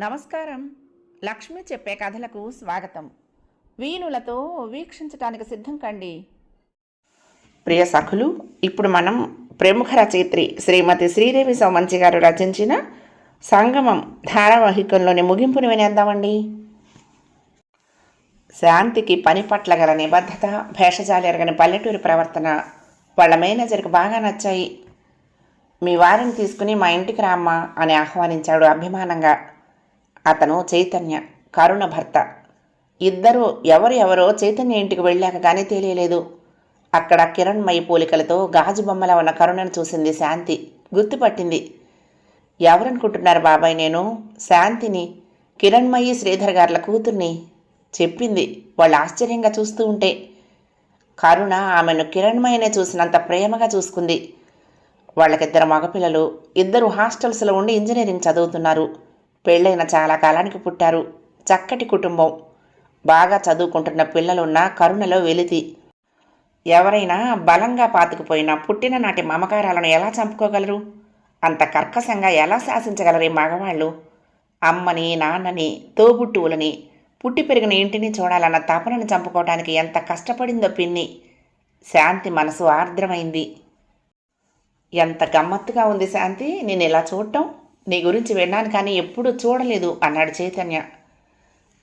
నమస్కారం. లక్ష్మి చెప్పే కథలకు స్వాగతం. వీణులతో వీక్షించటానికి సిద్ధం కండి. ప్రియ సఖులు, ఇప్పుడు మనం ప్రముఖ రచయిత్రి శ్రీమతి శ్రీదేవి సౌమంచి గారు రచించిన సంగమం ధారావాహికంలోని ముగింపుని వినేద్దామండి. శాంతికి పని పట్ల గల నిబద్ధత, భేషజాలు ఎరగని పల్లెటూరి ప్రవర్తన వాళ్ళ మేనేజర్కి బాగా నచ్చాయి. మీ వారిని తీసుకుని మా ఇంటికి రామ్మా అని ఆహ్వానించాడు అభిమానంగా. అతను చైతన్య, కరుణ భర్త. ఇద్దరూ ఎవరో చైతన్య ఇంటికి వెళ్ళాక కానీ తెలియలేదు. అక్కడ కిరణ్మయి పోలికలతో గాజు బొమ్మలా ఉన్న కరుణను చూసింది శాంతి. గుర్తుపట్టింది. ఎవరనుకుంటున్నారు బాబాయ్, నేను శాంతిని, కిరణ్మయి శ్రీధర్ గార్ల కూతుర్ని చెప్పింది. వాళ్ళు ఆశ్చర్యంగా చూస్తూ ఉంటే కరుణ ఆమెను కిరణ్మయినే చూసినంత ప్రేమగా చూసుకుంది. వాళ్ళకిద్దరు మగపిల్లలు, ఇద్దరు హాస్టల్స్లో ఉండి ఇంజనీరింగ్ చదువుతున్నారు. పెళ్ళైన చాలా కాలానికి పుట్టారు. చక్కటి కుటుంబం. బాగా చదువుకుంటున్న పిల్లలున్న కరుణలో వెలితి. ఎవరైనా బలంగా పాతుకుపోయిన పుట్టిన నాటి మమకారాలను ఎలా చంపుకోగలరు? అంత కర్కశంగా ఎలా శాసించగలరు ఈ మగవాళ్ళు? అమ్మని, నాన్నని, తోబుట్టువులని, పుట్టి పెరిగిన ఇంటిని చూడాలన్న తపనను చంపుకోవటానికి ఎంత కష్టపడిందో పిన్ని. శాంతి మనసు ఆర్ద్రమైంది. ఎంత గమ్మత్తుగా ఉంది శాంతి నేను ఇలా చూడటం. నీ గురించి విన్నాను కానీ ఎప్పుడూ చూడలేదు అన్నాడు చైతన్య.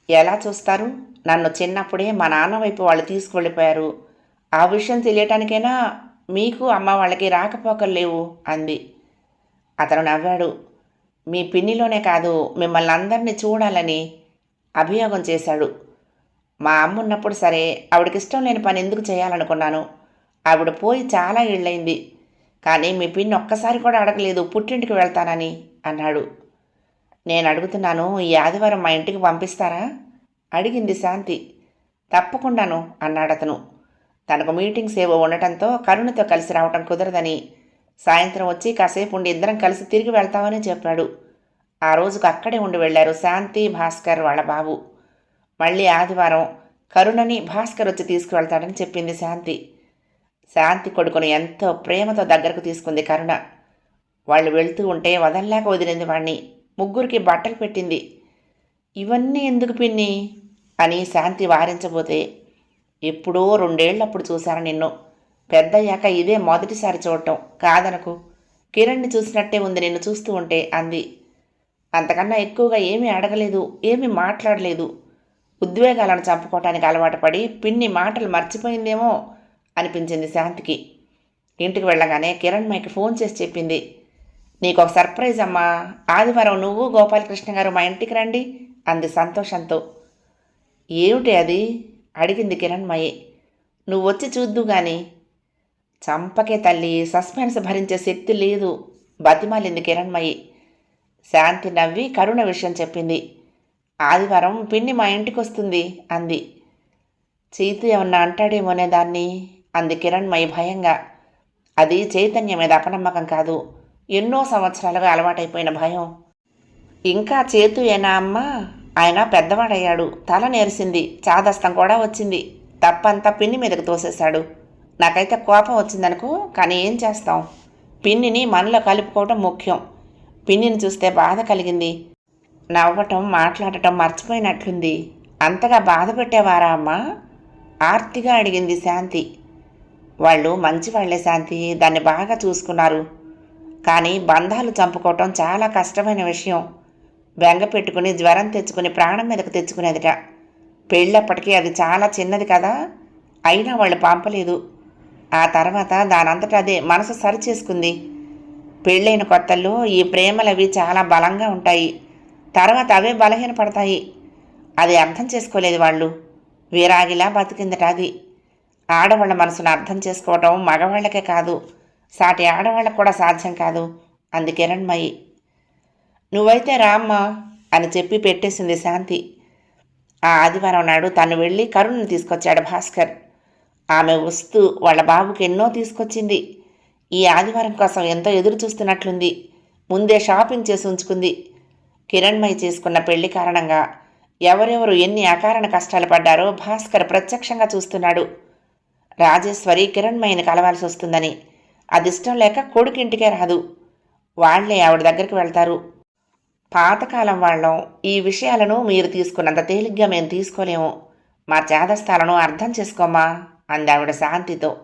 ఎలా చూస్తారు? నన్ను చిన్నప్పుడే మా నాన్న వైపు వాళ్ళు తీసుకువెళ్ళిపోయారు. ఆ విషయం తెలియటానికైనా మీకు అమ్మ వాళ్ళకి రాకపోకలు లేవు అంది. అతను నవ్వాడు. మీ పిన్నిలోనే కాదు, మిమ్మల్ని అందరినీ చూడాలని అభియోగం చేశాడు. మా అమ్మ ఉన్నప్పుడు సరే, ఆవిడకి ఇష్టం లేని పని ఎందుకు చేయాలనుకున్నాను. ఆవిడ పోయి చాలా ఏళ్ళైంది. కానీ మీ పిన్ని ఒక్కసారి కూడా అడగలేదు పుట్టింటికి వెళ్తానని అన్నాడు. నేను అడుగుతున్నాను, ఈ ఆదివారం మా ఇంటికి పంపిస్తారా అడిగింది శాంతి. తప్పకుండాను అన్నాడతను. తనకు మీటింగ్స్ ఏవో ఉండటంతో కరుణతో కలిసి రావటం కుదరదని, సాయంత్రం వచ్చి కాసేపు ఉండి ఇద్దరం కలిసి తిరిగి వెళ్తామని చెప్పాడు. ఆ రోజుకు అక్కడే ఉండి వెళ్లారు శాంతి, భాస్కర్ వాళ్ళ బాబు. మళ్ళీ ఆదివారం కరుణని భాస్కర్ వచ్చి తీసుకువెళ్తాడని చెప్పింది శాంతి. శాంతి కొడుకును ఎంతో ప్రేమతో దగ్గరకు తీసుకుంది కరుణ. వాళ్ళు వెళ్తూ ఉంటే వదల్లాక వదిలింది వాణ్ణి. ముగ్గురికి బట్టలు పెట్టింది. ఇవన్నీ ఎందుకు పిన్ని అని శాంతి వారించబోతే, ఎప్పుడో 2 ఏళ్ళప్పుడు చూశాను నిన్ను. పెద్దయ్యాక ఇదే మొదటిసారి చూడటం. కాదనకు, కిరణ్ని చూసినట్టే ఉంది నిన్ను చూస్తూ ఉంటే అంది. అంతకన్నా ఎక్కువగా ఏమీ అడగలేదు, ఏమీ మాట్లాడలేదు. ఉద్వేగాలను చంపుకోవటానికి అలవాటు పడి పిన్ని మాటలు మర్చిపోయిందేమో అనిపించింది శాంతికి. ఇంటికి వెళ్ళగానే కిరణ్మయికి ఫోన్ చేసి చెప్పింది. నీకు ఒక సర్ప్రైజ్ అమ్మా, ఆదివారం నువ్వు గోపాలకృష్ణ గారు మా ఇంటికి రండి అంది సంతోషంతో. ఏమిటి అది అడిగింది కిరణ్మయి. నువ్వు వచ్చి చూద్దు గాని. చంపకే తల్లి, సస్పెన్స్ భరించే శక్తి లేదు బతిమాలింది కిరణ్మయి. శాంతి నవ్వి కరుణ విషయం చెప్పింది. ఆదివారం పిన్ని మా ఇంటికి వస్తుంది అంది. చైతు ఏమన్నా అంటాడేమోనే దాన్ని అంది కిరణ్మయి భయంగా. అది చైతన్య మీద అపనమ్మకం కాదు, ఎన్నో సంవత్సరాలుగా అలవాటైపోయిన భయం. ఇంకా చేతు ఏనా అమ్మా? ఆయన పెద్దవాడయ్యాడు, తల నేర్సింది, చాదస్తం కూడా వచ్చింది. తప్పంతా పిన్ని మీదకు తోసేశాడు. నాకైతే కోపం వచ్చిందనుకో, కానీ ఏం చేస్తాం? పిన్నిని మనలో కలుపుకోవటం ముఖ్యం. పిన్నిని చూస్తే బాధ కలిగింది. నవ్వటం, మాట్లాడటం మర్చిపోయినట్లుంది. అంతగా బాధ పెట్టేవారా అమ్మా ఆర్తిగా అడిగింది శాంతి. వాళ్ళు మంచివాళ్లే శాంతి, దాన్ని బాగా చూసుకున్నారు. కానీ బంధాలు చంపుకోవటం చాలా కష్టమైన విషయం. బెంగ పెట్టుకుని జ్వరం తెచ్చుకుని ప్రాణం మీదకు తెచ్చుకునేదిట. పెళ్ళప్పటికీ అది చాలా చిన్నది కదా, అయినా వాళ్ళు పంపలేదు. ఆ తర్వాత దానంతటా అదే మనసు సరిచేసుకుంది. పెళ్ళైన కొత్తల్లో ఈ ప్రేమలవి చాలా బలంగా ఉంటాయి, తర్వాత అవే బలహీనపడతాయి. అది అర్థం చేసుకోలేదు వాళ్ళు. వీరాగిలా బతికిందట అది. ఆడవాళ్ల మనసును అర్థం చేసుకోవటం మగవాళ్లకే కాదు, సాటి ఆడవాళ్ళకు కూడా సాధ్యం కాదు అంది కిరణ్మయి. నువ్వైతే రామ్మా అని చెప్పి పెట్టేసింది శాంతి. ఆ ఆదివారం నాడు తను వెళ్ళి కరుణను తీసుకొచ్చాడు భాస్కర్. ఆమె వస్తూ వాళ్ళ బాబుకి ఎన్నో తీసుకొచ్చింది. ఈ ఆదివారం కోసం ఎంతో ఎదురు చూస్తున్నట్లుంది. ముందే షాపింగ్ చేసి ఉంచుకుంది. కిరణ్మయి చేసుకున్న పెళ్లి కారణంగా ఎవరెవరు ఎన్ని అకారణ కష్టాలు పడ్డారో భాస్కర్ ప్రత్యక్షంగా చూస్తున్నాడు. రాజేశ్వరి కిరణ్మయిని కలవాల్సి వస్తుందని, అది ఇష్టం లేక కొడుకింటికే రాదు. వాళ్లే ఆవిడ దగ్గరికి వెళ్తారు. పాతకాలం వాళ్ళం. ఈ విషయాలను మీరు తీసుకున్నంత తేలిగ్గా మేము తీసుకోలేము. మా చేదస్తాలను అర్థం చేసుకోమ్మా అందావిడ శాంతితో.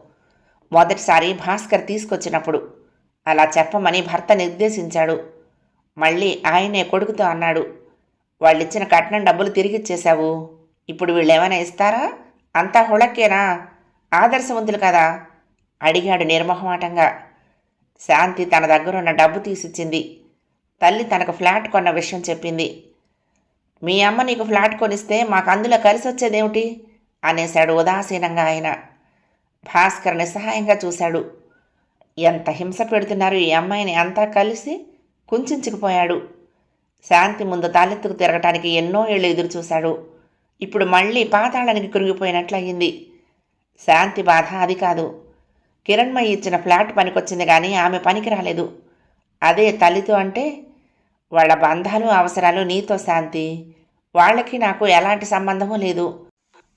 మొదటిసారి భాస్కర్ తీసుకొచ్చినప్పుడు అలా చెప్పమని భర్త నిర్దేశించాడు. మళ్ళీ ఆయనే కొడుకుతో అన్నాడు, వాళ్ళిచ్చిన కట్నం డబ్బులు తిరిగిచ్చేశావు, ఇప్పుడు వీళ్ళేమైనా ఇస్తారా? అంతా హుళక్కేనా? ఆదర్శవంతులు కదా అడిగాడు నిర్మోహమాటంగా. శాంతి తన దగ్గరున్న డబ్బు తీసిచ్చింది. తల్లి తనకు ఫ్లాట్ కొన్న విషయం చెప్పింది. మీ అమ్మ నీకు ఫ్లాట్ కొనిస్తే మాకు అందులో కలిసి వచ్చేదేమిటి అనేశాడు ఉదాసీనంగా ఆయన. భాస్కర్ నిస్సహాయంగా చూశాడు. ఎంత హింస పెడుతున్నారు ఈ అమ్మాయిని అంతా కలిసి కుంచుకుపోయాడు. శాంతి ముందు తలెత్తుకు తిరగటానికి ఎన్నో ఏళ్ళు ఎదురుచూశాడు. ఇప్పుడు మళ్ళీ పాతాళానికి కృంగిపోయినట్లయింది. శాంతి బాధ అది కాదు. కిరణ్మయి ఇచ్చిన ఫ్లాట్ పనికొచ్చింది కానీ ఆమె పనికి రాలేదు. అదే తల్లితో అంటే, వాళ్ళ బంధాలు అవసరాలు నీతో శాంతి, వాళ్ళకి నాకు ఎలాంటి సంబంధమూ లేదు.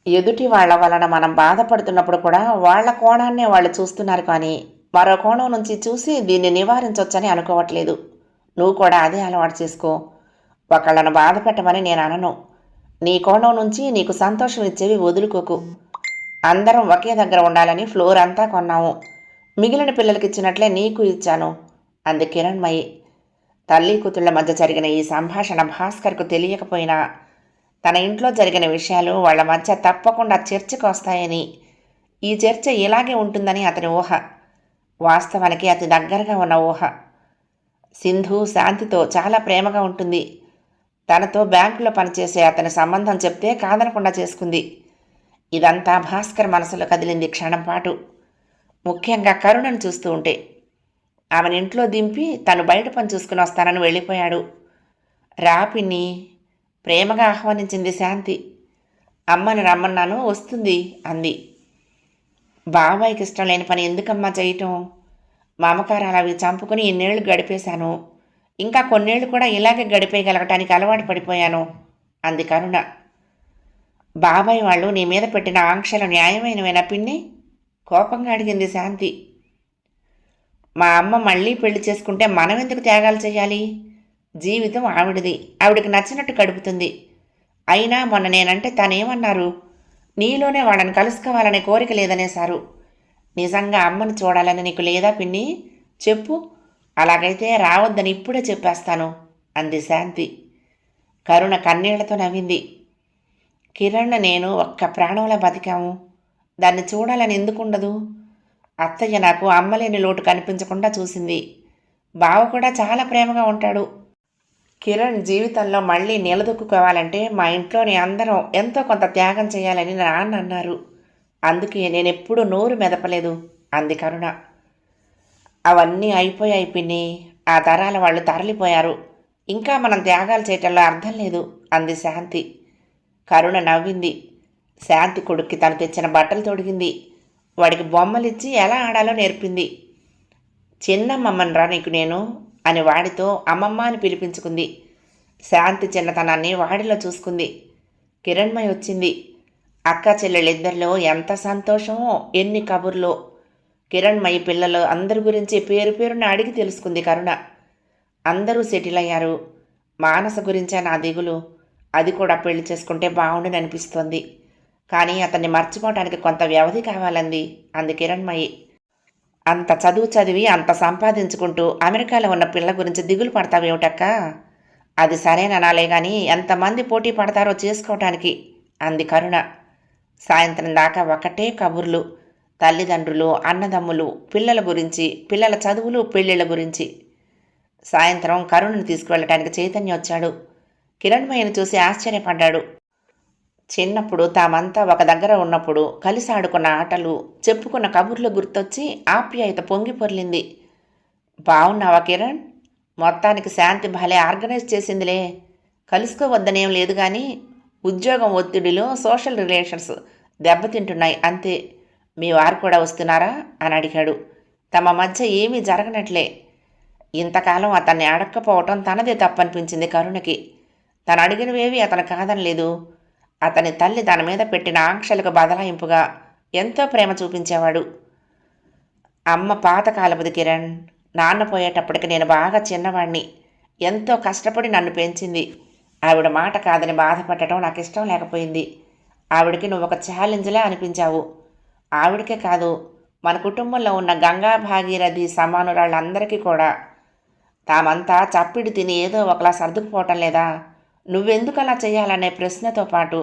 ఎదుటి వాళ్ళ వలన మనం బాధపడుతున్నప్పుడు కూడా వాళ్ళ కోణాన్నే వాళ్ళు చూస్తున్నారు కానీ మరో కోణం నుంచి చూసి దీన్ని నివారించవచ్చని అనుకోవట్లేదు. నువ్వు కూడా అదే అలవాటు చేసుకో. ఒకళ్ళను బాధ పెట్టమని నేను అనను. నీ కోణం నుంచి నీకు సంతోషం ఇచ్చేవి వదులుకోకు. అందరం ఒకే దగ్గర ఉండాలని ఫ్లోర్ అంతా కొన్నాము. మిగిలిన పిల్లలకి ఇచ్చినట్లే నీకు ఇచ్చాను అంది కిరణ్మయి. తల్లి కూతుళ్ల మధ్య జరిగిన ఈ సంభాషణ భాస్కర్కు తెలియకపోయినా తన ఇంట్లో జరిగిన విషయాలు వాళ్ల మధ్య తప్పకుండా చర్చకు వస్తాయని, ఈ చర్చ ఇలాగే ఉంటుందని అతని ఊహ. వాస్తవానికి అతి దగ్గరగా ఉన్న ఊహ. సింధు శాంతితో చాలా ప్రేమగా ఉంటుంది. తనతో బ్యాంకులో పనిచేసే అతని సంబంధం చెప్తే కాదనకుండా చేసుకుంది. ఇదంతా భాస్కర్ మనసులో కదిలింది క్షణం పాటు. ముఖ్యంగా కరుణను చూస్తూ ఉంటే. ఆమెను ఇంట్లో దింపి తను బయట పని చూసుకుని వస్తానని వెళ్ళిపోయాడు. రాపిన్ని ప్రేమగా ఆహ్వానించింది శాంతి. అమ్మని రమ్మన్నాను, వస్తుంది అంది. బాబాయికి ఇష్టం లేని పని ఎందుకమ్మా చేయటం? మమకారాలు అవి చంపుకుని ఇన్నేళ్లు గడిపేశాను. ఇంకా కొన్నేళ్లు కూడా ఇలాగే గడిపేయగలగటానికి అలవాటు పడిపోయాను అంది కరుణ. బాబాయ్ వాళ్ళు నీ మీద పెట్టిన ఆంక్షలు న్యాయమైనవేనా పిన్ని? కోపంగా అడిగింది శాంతి. మా అమ్మ మళ్ళీ పెళ్లి చేసుకుంటే మనం ఎందుకు త్యాగాలు చేయాలి? జీవితం ఆవిడది, ఆవిడకి నచ్చినట్టు గడుపుతుంది. అయినా మొన్న నేనంటే తనేమన్నారు? నీలోనే వాళ్ళని కలుసుకోవాలనే కోరిక లేదనేశారు. నిజంగా అమ్మను చూడాలని నీకు లేదా పిన్ని? చెప్పు, అలాగైతే రావద్దని ఇప్పుడే చెప్పేస్తాను అంది శాంతి. కరుణ కన్నీళ్లతో నవ్వింది. కిరణ్ నేను ఒక్క ప్రాణంలా బతికాము. దాన్ని చూడాలని ఎందుకుండదు? అత్తయ్య నాకు అమ్మలేని లోటు కనిపించకుండా చూసింది. బావ కూడా చాలా ప్రేమగా ఉంటాడు. కిరణ్ జీవితంలో మళ్ళీ నిలదొక్కుకోవాలంటే మా ఇంట్లోని అందరం ఎంతో కొంత త్యాగం చేయాలని నాన్న అన్నారు. అందుకే నేనెప్పుడూ నోరు మెదపలేదు అంది కరుణ. అవన్నీ అయిపోయాయి పిన్ని. ఆ తరాల వాళ్ళు తరలిపోయారు. ఇంకా మనం త్యాగాలు చేయటంలో అర్థం లేదు అంది శాంతి. కరుణ నవ్వింది. శాంతి కొడుక్కి తను తెచ్చిన బట్టలు తొడిగింది. వాడికి బొమ్మలిచ్చి ఎలా ఆడాలో నేర్పింది. చిన్నమ్మమ్మని నీకు నేను అని వాడితో అమ్మమ్మ అని పిలిపించుకుంది. శాంతి చిన్నతనాన్ని వాడిలో చూసుకుంది. కిరణ్మయి వచ్చింది. అక్క చెల్లెళ్ళిద్దరిలో ఎంత సంతోషమో, ఎన్ని కబుర్లో. కిరణ్మయి పిల్లలు అందరి గురించి పేరు పేరున అడిగి తెలుసుకుంది కరుణ. అందరూ సెటిల్ అయ్యారు. మానస గురించే నా దిగులు. అది కూడా పెళ్లి చేసుకుంటే బాగుండని అనిపిస్తోంది. కానీ అతన్ని మర్చిపోవటానికి కొంత వ్యవధి కావాలంది అంది కిరణ్మయి. అంత చదువు చదివి అంత సంపాదించుకుంటూ అమెరికాలో ఉన్న పిల్ల గురించి దిగులు పడతావేమిటక్క? అది సరేననాలే కానీ ఎంతమంది పోటీ పడతారో చేసుకోవటానికి అంది కరుణ. సాయంత్రం దాకా ఒకటే కబుర్లు. తల్లిదండ్రులు, అన్నదమ్ములు, పిల్లల గురించి, పిల్లల చదువులు, పెళ్ళిళ్ళ గురించి. సాయంత్రం కరుణను తీసుకువెళ్ళటానికి చైతన్య వచ్చాడు. కిరణ్మయ్యను చూసి ఆశ్చర్యపడ్డాడు. చిన్నప్పుడు తామంతా ఒక దగ్గర ఉన్నప్పుడు కలిసి ఆడుకున్న ఆటలు, చెప్పుకున్న కబుర్లు గుర్తొచ్చి ఆప్యాయత పొంగి పొర్లింది. బావున్నావా కిరణ్? మొత్తానికి శాంతి భలే ఆర్గనైజ్ చేసిందిలే. కలుసుకోవద్దనేం లేదు కానీ ఉద్యోగం ఒత్తిడిలో సోషల్ రిలేషన్స్ దెబ్బతింటున్నాయి అంతే. మీ వారు కూడా వస్తున్నారా అని అడిగాడు. తమ మధ్య ఏమీ జరగనట్లే. ఇంతకాలం అతన్ని అడక్కపోవటం తనదే తప్పనిపించింది కరుణకి. తను అడిగినవేవి అతను కాదనలేదు. అతని తల్లి తన మీద పెట్టిన ఆంక్షలకు బదలాయింపుగా ఎంతో ప్రేమ చూపించేవాడు. అమ్మ పాతకాలపుది కిరణ్. నాన్న పోయేటప్పటికి నేను బాగా చిన్నవాణ్ణి. ఎంతో కష్టపడి నన్ను పెంచింది. ఆవిడ మాట కాదని బాధపడటం నాకు ఇష్టం లేకపోయింది. ఆవిడకి నువ్వు ఒక ఛాలెంజ్లా అనిపించావు. ఆవిడకే కాదు, మన కుటుంబంలో ఉన్న గంగా భాగీరథి సమానురాళ్ళందరికీ కూడా. తామంతా చప్పిడి తిని ఏదో ఒకలా సర్దుకుపోవటం లేదా? నువ్వెందుకు అలా చేయాలనే ప్రశ్నతో పాటు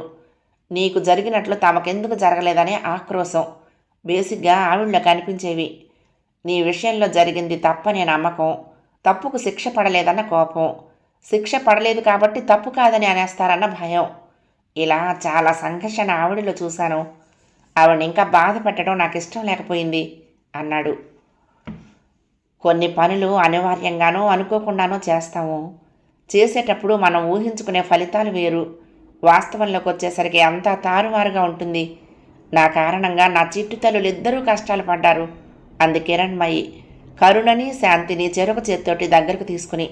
నీకు జరిగినట్లు తమకెందుకు జరగలేదనే ఆక్రోశం బేసిక్గా ఆవిడలో కనిపించేవి. నీ విషయంలో జరిగింది తప్పనే నమ్మకం, తప్పుకు శిక్ష పడలేదన్న కోపం, శిక్ష పడలేదు కాబట్టి తప్పు కాదని అనేస్తారన్న భయం. ఇలా చాలా సంఘర్షణ ఆవిడలో చూశాను. ఆవిడని ఇంకా బాధ పెట్టడం నాకు ఇష్టం లేకపోయింది అన్నాడు. కొన్ని పనులు అనివార్యంగానో అనుకోకుండానో చేస్తాము. చేసేటప్పుడు మనం ఊహించుకునే ఫలితాలు వేరు. వాస్తవంలోకి వచ్చేసరికి అంతా తారుమారుగా ఉంటుంది. నా కారణంగా నా చిట్టు తల్లులిద్దరూ కష్టాలు పడ్డారు అంది కిరణ్మయి కరుణని శాంతిని చెరొక చేత్తోటి దగ్గరకు తీసుకుని.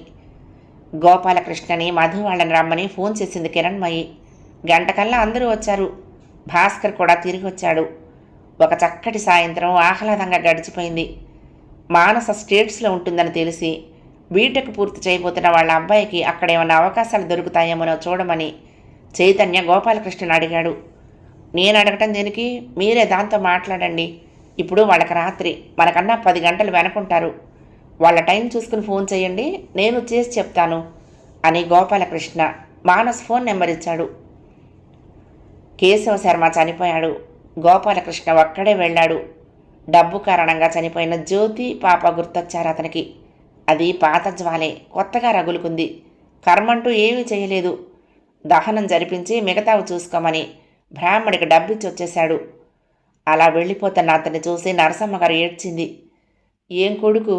గోపాలకృష్ణని మధు వాళ్ళని రమ్మని ఫోన్ చేసింది కిరణ్మయి. గంటకల్లా అందరూ వచ్చారు. భాస్కర్ కూడా తిరిగి వచ్చాడు. ఒక చక్కటి సాయంత్రం ఆహ్లాదంగా గడిచిపోయింది. మానస స్టేట్స్లో ఉంటుందని తెలిసి బీటెక్ పూర్తి చేయబోతున్న వాళ్ళ అబ్బాయికి అక్కడ ఏమైనా అవకాశాలు దొరుకుతాయేమో చూడమని చైతన్య గోపాలకృష్ణని అడిగాడు. నేను అడగటం దేనికి? మీరే దాంతో మాట్లాడండి. ఇప్పుడు వాళ్ళకి రాత్రి, మనకన్నా 10 గంటలు వెనకుంటారు. వాళ్ళ టైం చూసుకుని ఫోన్ చేయండి, నేను చేసి చెప్తాను అని గోపాలకృష్ణ మానస్ ఫోన్ నెంబర్ ఇచ్చాడు. కేశవ శర్మ చనిపోయాడు. గోపాలకృష్ణ ఒక్కడే వెళ్ళాడు. డబ్బు కారణంగా చనిపోయిన జ్యోతి పాప గుర్తొచ్చారు అతనికి. అది పాత జ్వాలే, కొత్తగా రగులుకుంది. కర్మంటూ ఏమీ చేయలేదు. దహనం జరిపించి మిగతావి చూసుకోమని బ్రాహ్మడికి డబ్బిచ్చి వచ్చేశాడు. అలా వెళ్ళిపోతున్న అతన్ని చూసి నరసమ్మగారు ఏడ్చింది. ఏం కొడుకు,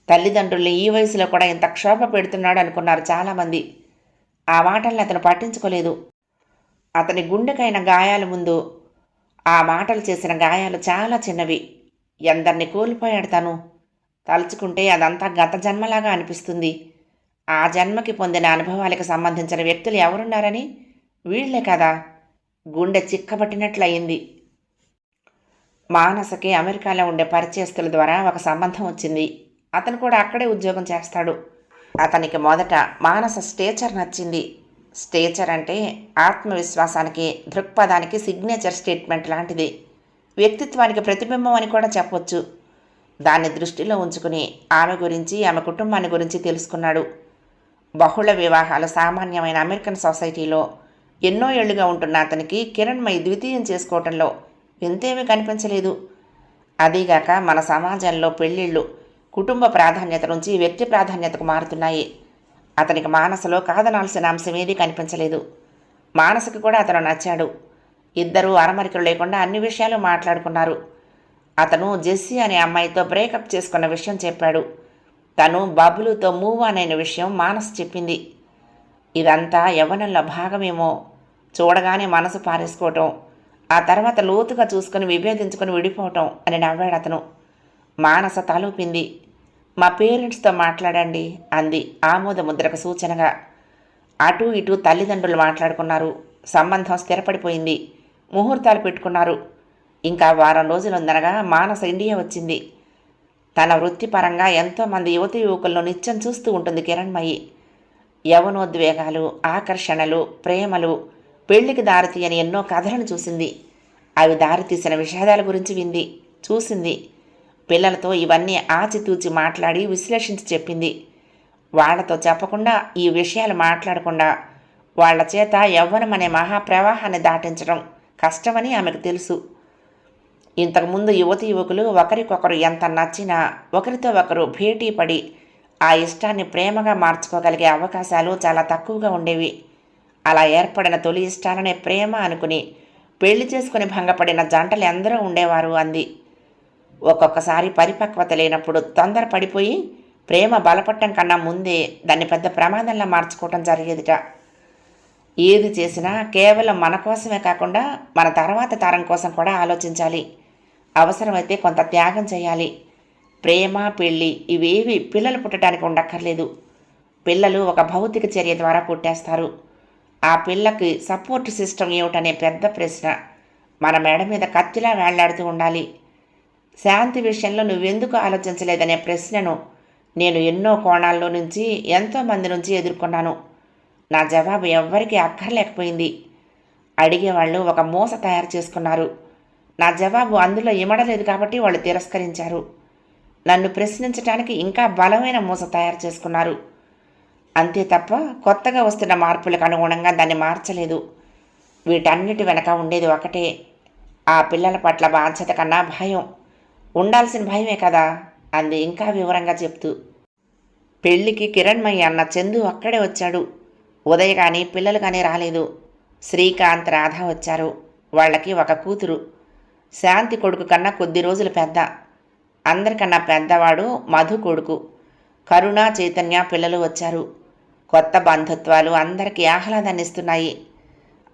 తల్లిదండ్రుల్ని ఈ వయసులో కూడా ఇంత క్షోభ పెడుతున్నాడు అనుకున్నారు చాలామంది. ఆ మాటల్ని అతను పట్టించుకోలేదు. అతని గుండెకైన గాయాల ముందు ఆ మాటలు చేసిన గాయాలు చాలా చిన్నవి. ఎందరిని కోల్పోయాడు తను. తలుచుకుంటే అదంతా గత జన్మలాగా అనిపిస్తుంది. ఆ జన్మకి పొందిన అనుభవాలకు సంబంధించిన వ్యక్తులు ఎవరున్నారని? వీళ్లే కదా. గుండె చిక్కబట్టినట్లయింది. మానసకి అమెరికాలో ఉండే పరిచయస్తుల ద్వారా ఒక సంబంధం వచ్చింది. అతను కూడా అక్కడే ఉద్యోగం చేస్తాడు. అతనికి మొదట మానస స్టేచర్ నచ్చింది. స్టేచర్ అంటే ఆత్మవిశ్వాసానికి, దృక్పథానికి సిగ్నేచర్ స్టేట్మెంట్ లాంటిది. వ్యక్తిత్వానికి ప్రతిబింబం అని కూడా చెప్పొచ్చు. దాన్ని దృష్టిలో ఉంచుకుని ఆమె గురించి, ఆమె కుటుంబాన్ని గురించి తెలుసుకున్నాడు. బహుళ వివాహాలు సామాన్యమైన అమెరికన్ సొసైటీలో ఎన్నో ఏళ్లుగా ఉంటున్న అతనికి కిరణ్మయి ద్వితీయం చేసుకోవటంలో వింతేమీ కనిపించలేదు. అదీగాక మన సమాజంలో పెళ్ళిళ్ళు కుటుంబ ప్రాధాన్యత నుంచి వ్యక్తి ప్రాధాన్యతకు మారుతున్నాయి. అతనికి మానసలో కాదనాల్సిన అంశం ఏదీ కనిపించలేదు. మానసకి కూడా అతను నచ్చాడు. ఇద్దరూ అరమరికలు లేకుండా అన్ని విషయాలు మాట్లాడుకున్నారు. అతను జెస్సీ అనే అమ్మాయితో బ్రేకప్ చేసుకున్న విషయం చెప్పాడు. తను బబులుతో మూవ్ ఆన్ అయిన విషయం మానస్ చెప్పింది. ఇదంతా యవ్వనంలో భాగమేమో. చూడగానే మనసు పారేసుకోవటం, ఆ తర్వాత లోతుగా చూసుకుని విభేదించుకుని విడిపోవటం అని నవ్వాడు అతను. మానస తలూపింది. మా పేరెంట్స్తో మాట్లాడండి అంది ఆమోద ముద్రకు సూచనగా. అటు ఇటు తల్లిదండ్రులు మాట్లాడుకున్నారు. సంబంధం స్థిరపడిపోయింది. ముహూర్తాలు పెట్టుకున్నారు. ఇంకా వారం రోజులుందనగా మానస ఇండియా వచ్చింది. తన వృత్తిపరంగా ఎంతోమంది యువతి యువకులను నిత్యం చూస్తూ ఉంటుంది కిరణ్మయి. యవనోద్వేగాలు, ఆకర్షణలు, ప్రేమలు, పెళ్లికి దారితీయని ఎన్నో కథలను చూసింది. అవి దారితీసిన విషాదాల గురించి వింది, చూసింది. పిల్లలతో ఇవన్నీ ఆచితూచి మాట్లాడి విశ్లేషించి చెప్పింది. వాళ్లతో చెప్పకుండా, ఈ విషయాలు మాట్లాడకుండా వాళ్ల చేత యవ్వనం అనే మహాప్రవాహాన్ని దాటించడం కష్టమని ఆమెకు తెలుసు. ఇంతకుముందు యువతి యువకులు ఒకరికొకరు ఎంత నచ్చినా ఒకరితో ఒకరు భేటీ పడి ఆ ఇష్టాన్ని ప్రేమగా మార్చుకోగలిగే అవకాశాలు చాలా తక్కువగా ఉండేవి. అలా ఏర్పడిన తొలి ఇష్టాలనే ప్రేమ అనుకుని పెళ్లి చేసుకుని భంగపడిన జంటలు ఎందరో ఉండేవారు అంది. ఒక్కొక్కసారి పరిపక్వత లేనప్పుడు తొందరపడిపోయి ప్రేమ బలపట్టం కన్నా ముందే దాన్ని పెద్ద ప్రమాదంలా మార్చుకోవటం జరిగేదిట. ఏది చేసినా కేవలం మన కోసమే కాకుండా మన తర్వాత తరం కోసం కూడా ఆలోచించాలి. అవసరమైతే కొంత త్యాగం చేయాలి. ప్రేమ, పెళ్ళి ఇవేవి పిల్లలు పుట్టడానికి ఉండక్కర్లేదు. పిల్లలు ఒక భౌతిక చర్య ద్వారా పుట్టేస్తారు. ఆ పిల్లకి సపోర్ట్ సిస్టమ్ ఏమిటనే పెద్ద ప్రశ్న మన మెడ మీద కత్తిలా వేళ్లాడుతూ ఉండాలి. శాంతి విషయంలో నువ్వెందుకు ఆలోచించలేదనే ప్రశ్నను నేను ఎన్నో కోణాల్లో నుంచి ఎంతోమంది నుంచి ఎదుర్కొన్నాను. నా జవాబు ఎవ్వరికీ అక్కర్లేకపోయింది. అడిగేవాళ్ళు ఒక మూస తయారు చేసుకున్నారు. నా జవాబు అందులో ఇమడలేదు కాబట్టి వాళ్ళు తిరస్కరించారు. నన్ను ప్రశ్నించటానికి ఇంకా బలమైన మూస తయారు చేసుకున్నారు. అంతే తప్ప కొత్తగా వస్తున్న మార్పులకు అనుగుణంగా దాన్ని మార్చలేదు. వీటన్నిటి వెనక ఉండేది ఒకటే, ఆ పిల్లల పట్ల బాధ్యత కన్నా భయం. ఉండాల్సిన భయమే కదా అంది ఇంకా వివరంగా చెప్తూ. పెళ్లికి కిరణ్మయ్య అన్న చందు అక్కడే వచ్చాడు. ఉదయ్ కానీ పిల్లలు కానీ రాలేదు. శ్రీకాంత్, రాధ వచ్చారు. వాళ్ళకి ఒక కూతురు. శాంతి కొడుకు కన్నా కొద్ది రోజులు పెద్ద. అందరికన్నా పెద్దవాడు మధు కొడుకు. కరుణ, చైతన్య పిల్లలు వచ్చారు. కొత్త బంధుత్వాలు అందరికీ ఆహ్లాదాన్ని ఇస్తున్నాయి.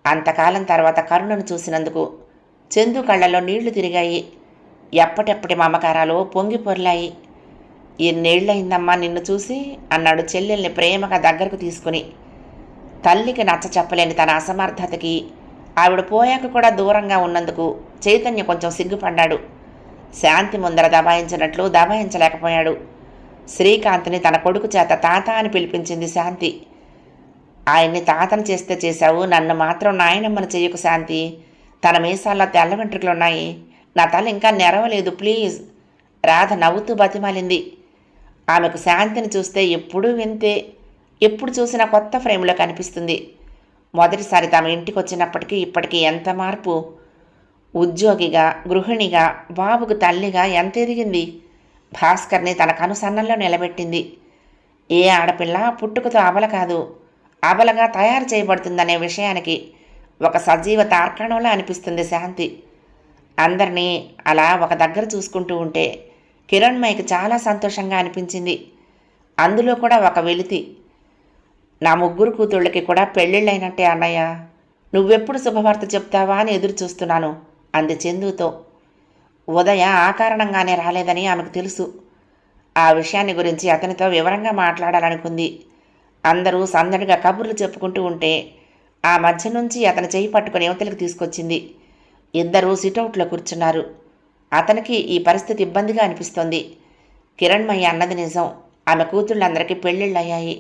అంతకాలం తర్వాత కరుణను చూసినందుకు చందు కళ్ళలో నీళ్లు తిరిగాయి. ఎప్పటెప్పటి మమకారాలు పొంగి పొర్లాయి. ఎన్నేళ్లయిందమ్మా నిన్ను చూసి అన్నాడు చెల్లెల్ని ప్రేమగా దగ్గరకు తీసుకుని. తల్లికి నచ్చ చెప్పలేని తన అసమర్థతకి ఆవిడ పోయాక కూడా దూరంగా ఉన్నందుకు చైతన్య కొంచెం సిగ్గుపడ్డాడు. శాంతి ముందర దబాయించినట్లు దబాయించలేకపోయాడు. శ్రీకాంత్ని తన కొడుకు చేత తాత అని పిలిపించింది శాంతి. ఆయన్ని తాతను చేస్తే చేశావు, నన్ను మాత్రం నాయనమ్మను చెయ్యకు శాంతి. తన మీసాల్లో తెల్ల వెంట్రుకలున్నాయి. నా తల ఇంకా నెరవలేదు ప్లీజ్. రాధ నవ్వుతూ బతిమాలింది. ఆమెకు శాంతిని చూస్తే ఎప్పుడూ వింతే. ఎప్పుడు చూసినా కొత్త ఫ్రేమ్లో కనిపిస్తుంది. మొదటిసారి తమ ఇంటికి వచ్చినప్పటికీ ఇప్పటికీ ఎంత మార్పు. ఉద్యోగిగా, గృహిణిగా, బాబుకు తల్లిగా ఎంత ఎదిగింది. భాస్కర్ని తన కనుసన్నల్లో నిలబెట్టింది. ఏ ఆడపిల్ల పుట్టుకతో అబల కాదు, అబలగా తయారు చేయబడుతుందనే విషయానికి ఒక సజీవ తార్కాణంలా అనిపిస్తుంది శాంతి. అందరినీ అలా ఒక దగ్గర చూసుకుంటూ ఉంటే కిరణ్మయ్యకి చాలా సంతోషంగా అనిపించింది. అందులో కూడా ఒక వెలితి. నా ముగ్గురు కూతుళ్ళకి కూడా పెళ్ళిళ్ళైనట్టే అన్నయ్య. నువ్వెప్పుడు శుభవార్త చెప్తావా అని ఎదురు చూస్తున్నాను అంది చందుతో. ఉదయ ఆ కారణంగానే రాలేదని ఆమెకు తెలుసు. ఆ విషయాన్ని గురించి అతనితో వివరంగా మాట్లాడాలనుకుంది. అందరూ సందడిగా కబుర్లు చెప్పుకుంటూ ఉంటే ఆ మధ్య నుంచి అతని చేయి పట్టుకుని యువతలకు తీసుకొచ్చింది. ఇద్దరూ సిటౌట్లో కూర్చున్నారు. అతనికి ఈ పరిస్థితి ఇబ్బందిగా అనిపిస్తోంది. కిరణ్మయ్య అన్నది నిజం. ఆమె కూతుళ్ళందరికీ పెళ్ళిళ్ళయ్యాయి.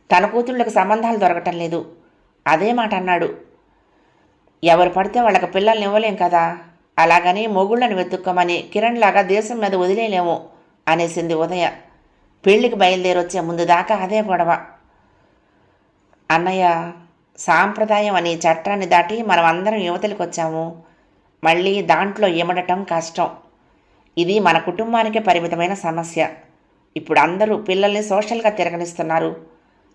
తన కూతుళ్ళకు సంబంధాలు దొరకటం లేదు. అదే మాట అన్నాడు. ఎవరు పడితే వాళ్ళకి పిల్లల్ని ఇవ్వలేం కదా, అలాగని మొగుళ్ళని వెతుక్కోమని కిరణ్లాగా దేశం మీద వదిలేలేము అనేసింది ఉదయ. పెళ్లికి బయలుదేరొచ్చే ముందు దాకా అదే గొడవ. అన్నయ్య, సాంప్రదాయం అని చట్టాన్ని దాటి మనం అందరం యువతలకు వచ్చాము. మళ్ళీ దాంట్లో ఇమడటం కష్టం. ఇది మన కుటుంబానికే పరిమితమైన సమస్య. ఇప్పుడు అందరూ పిల్లల్ని సోషల్గా తిరగనిస్తున్నారు.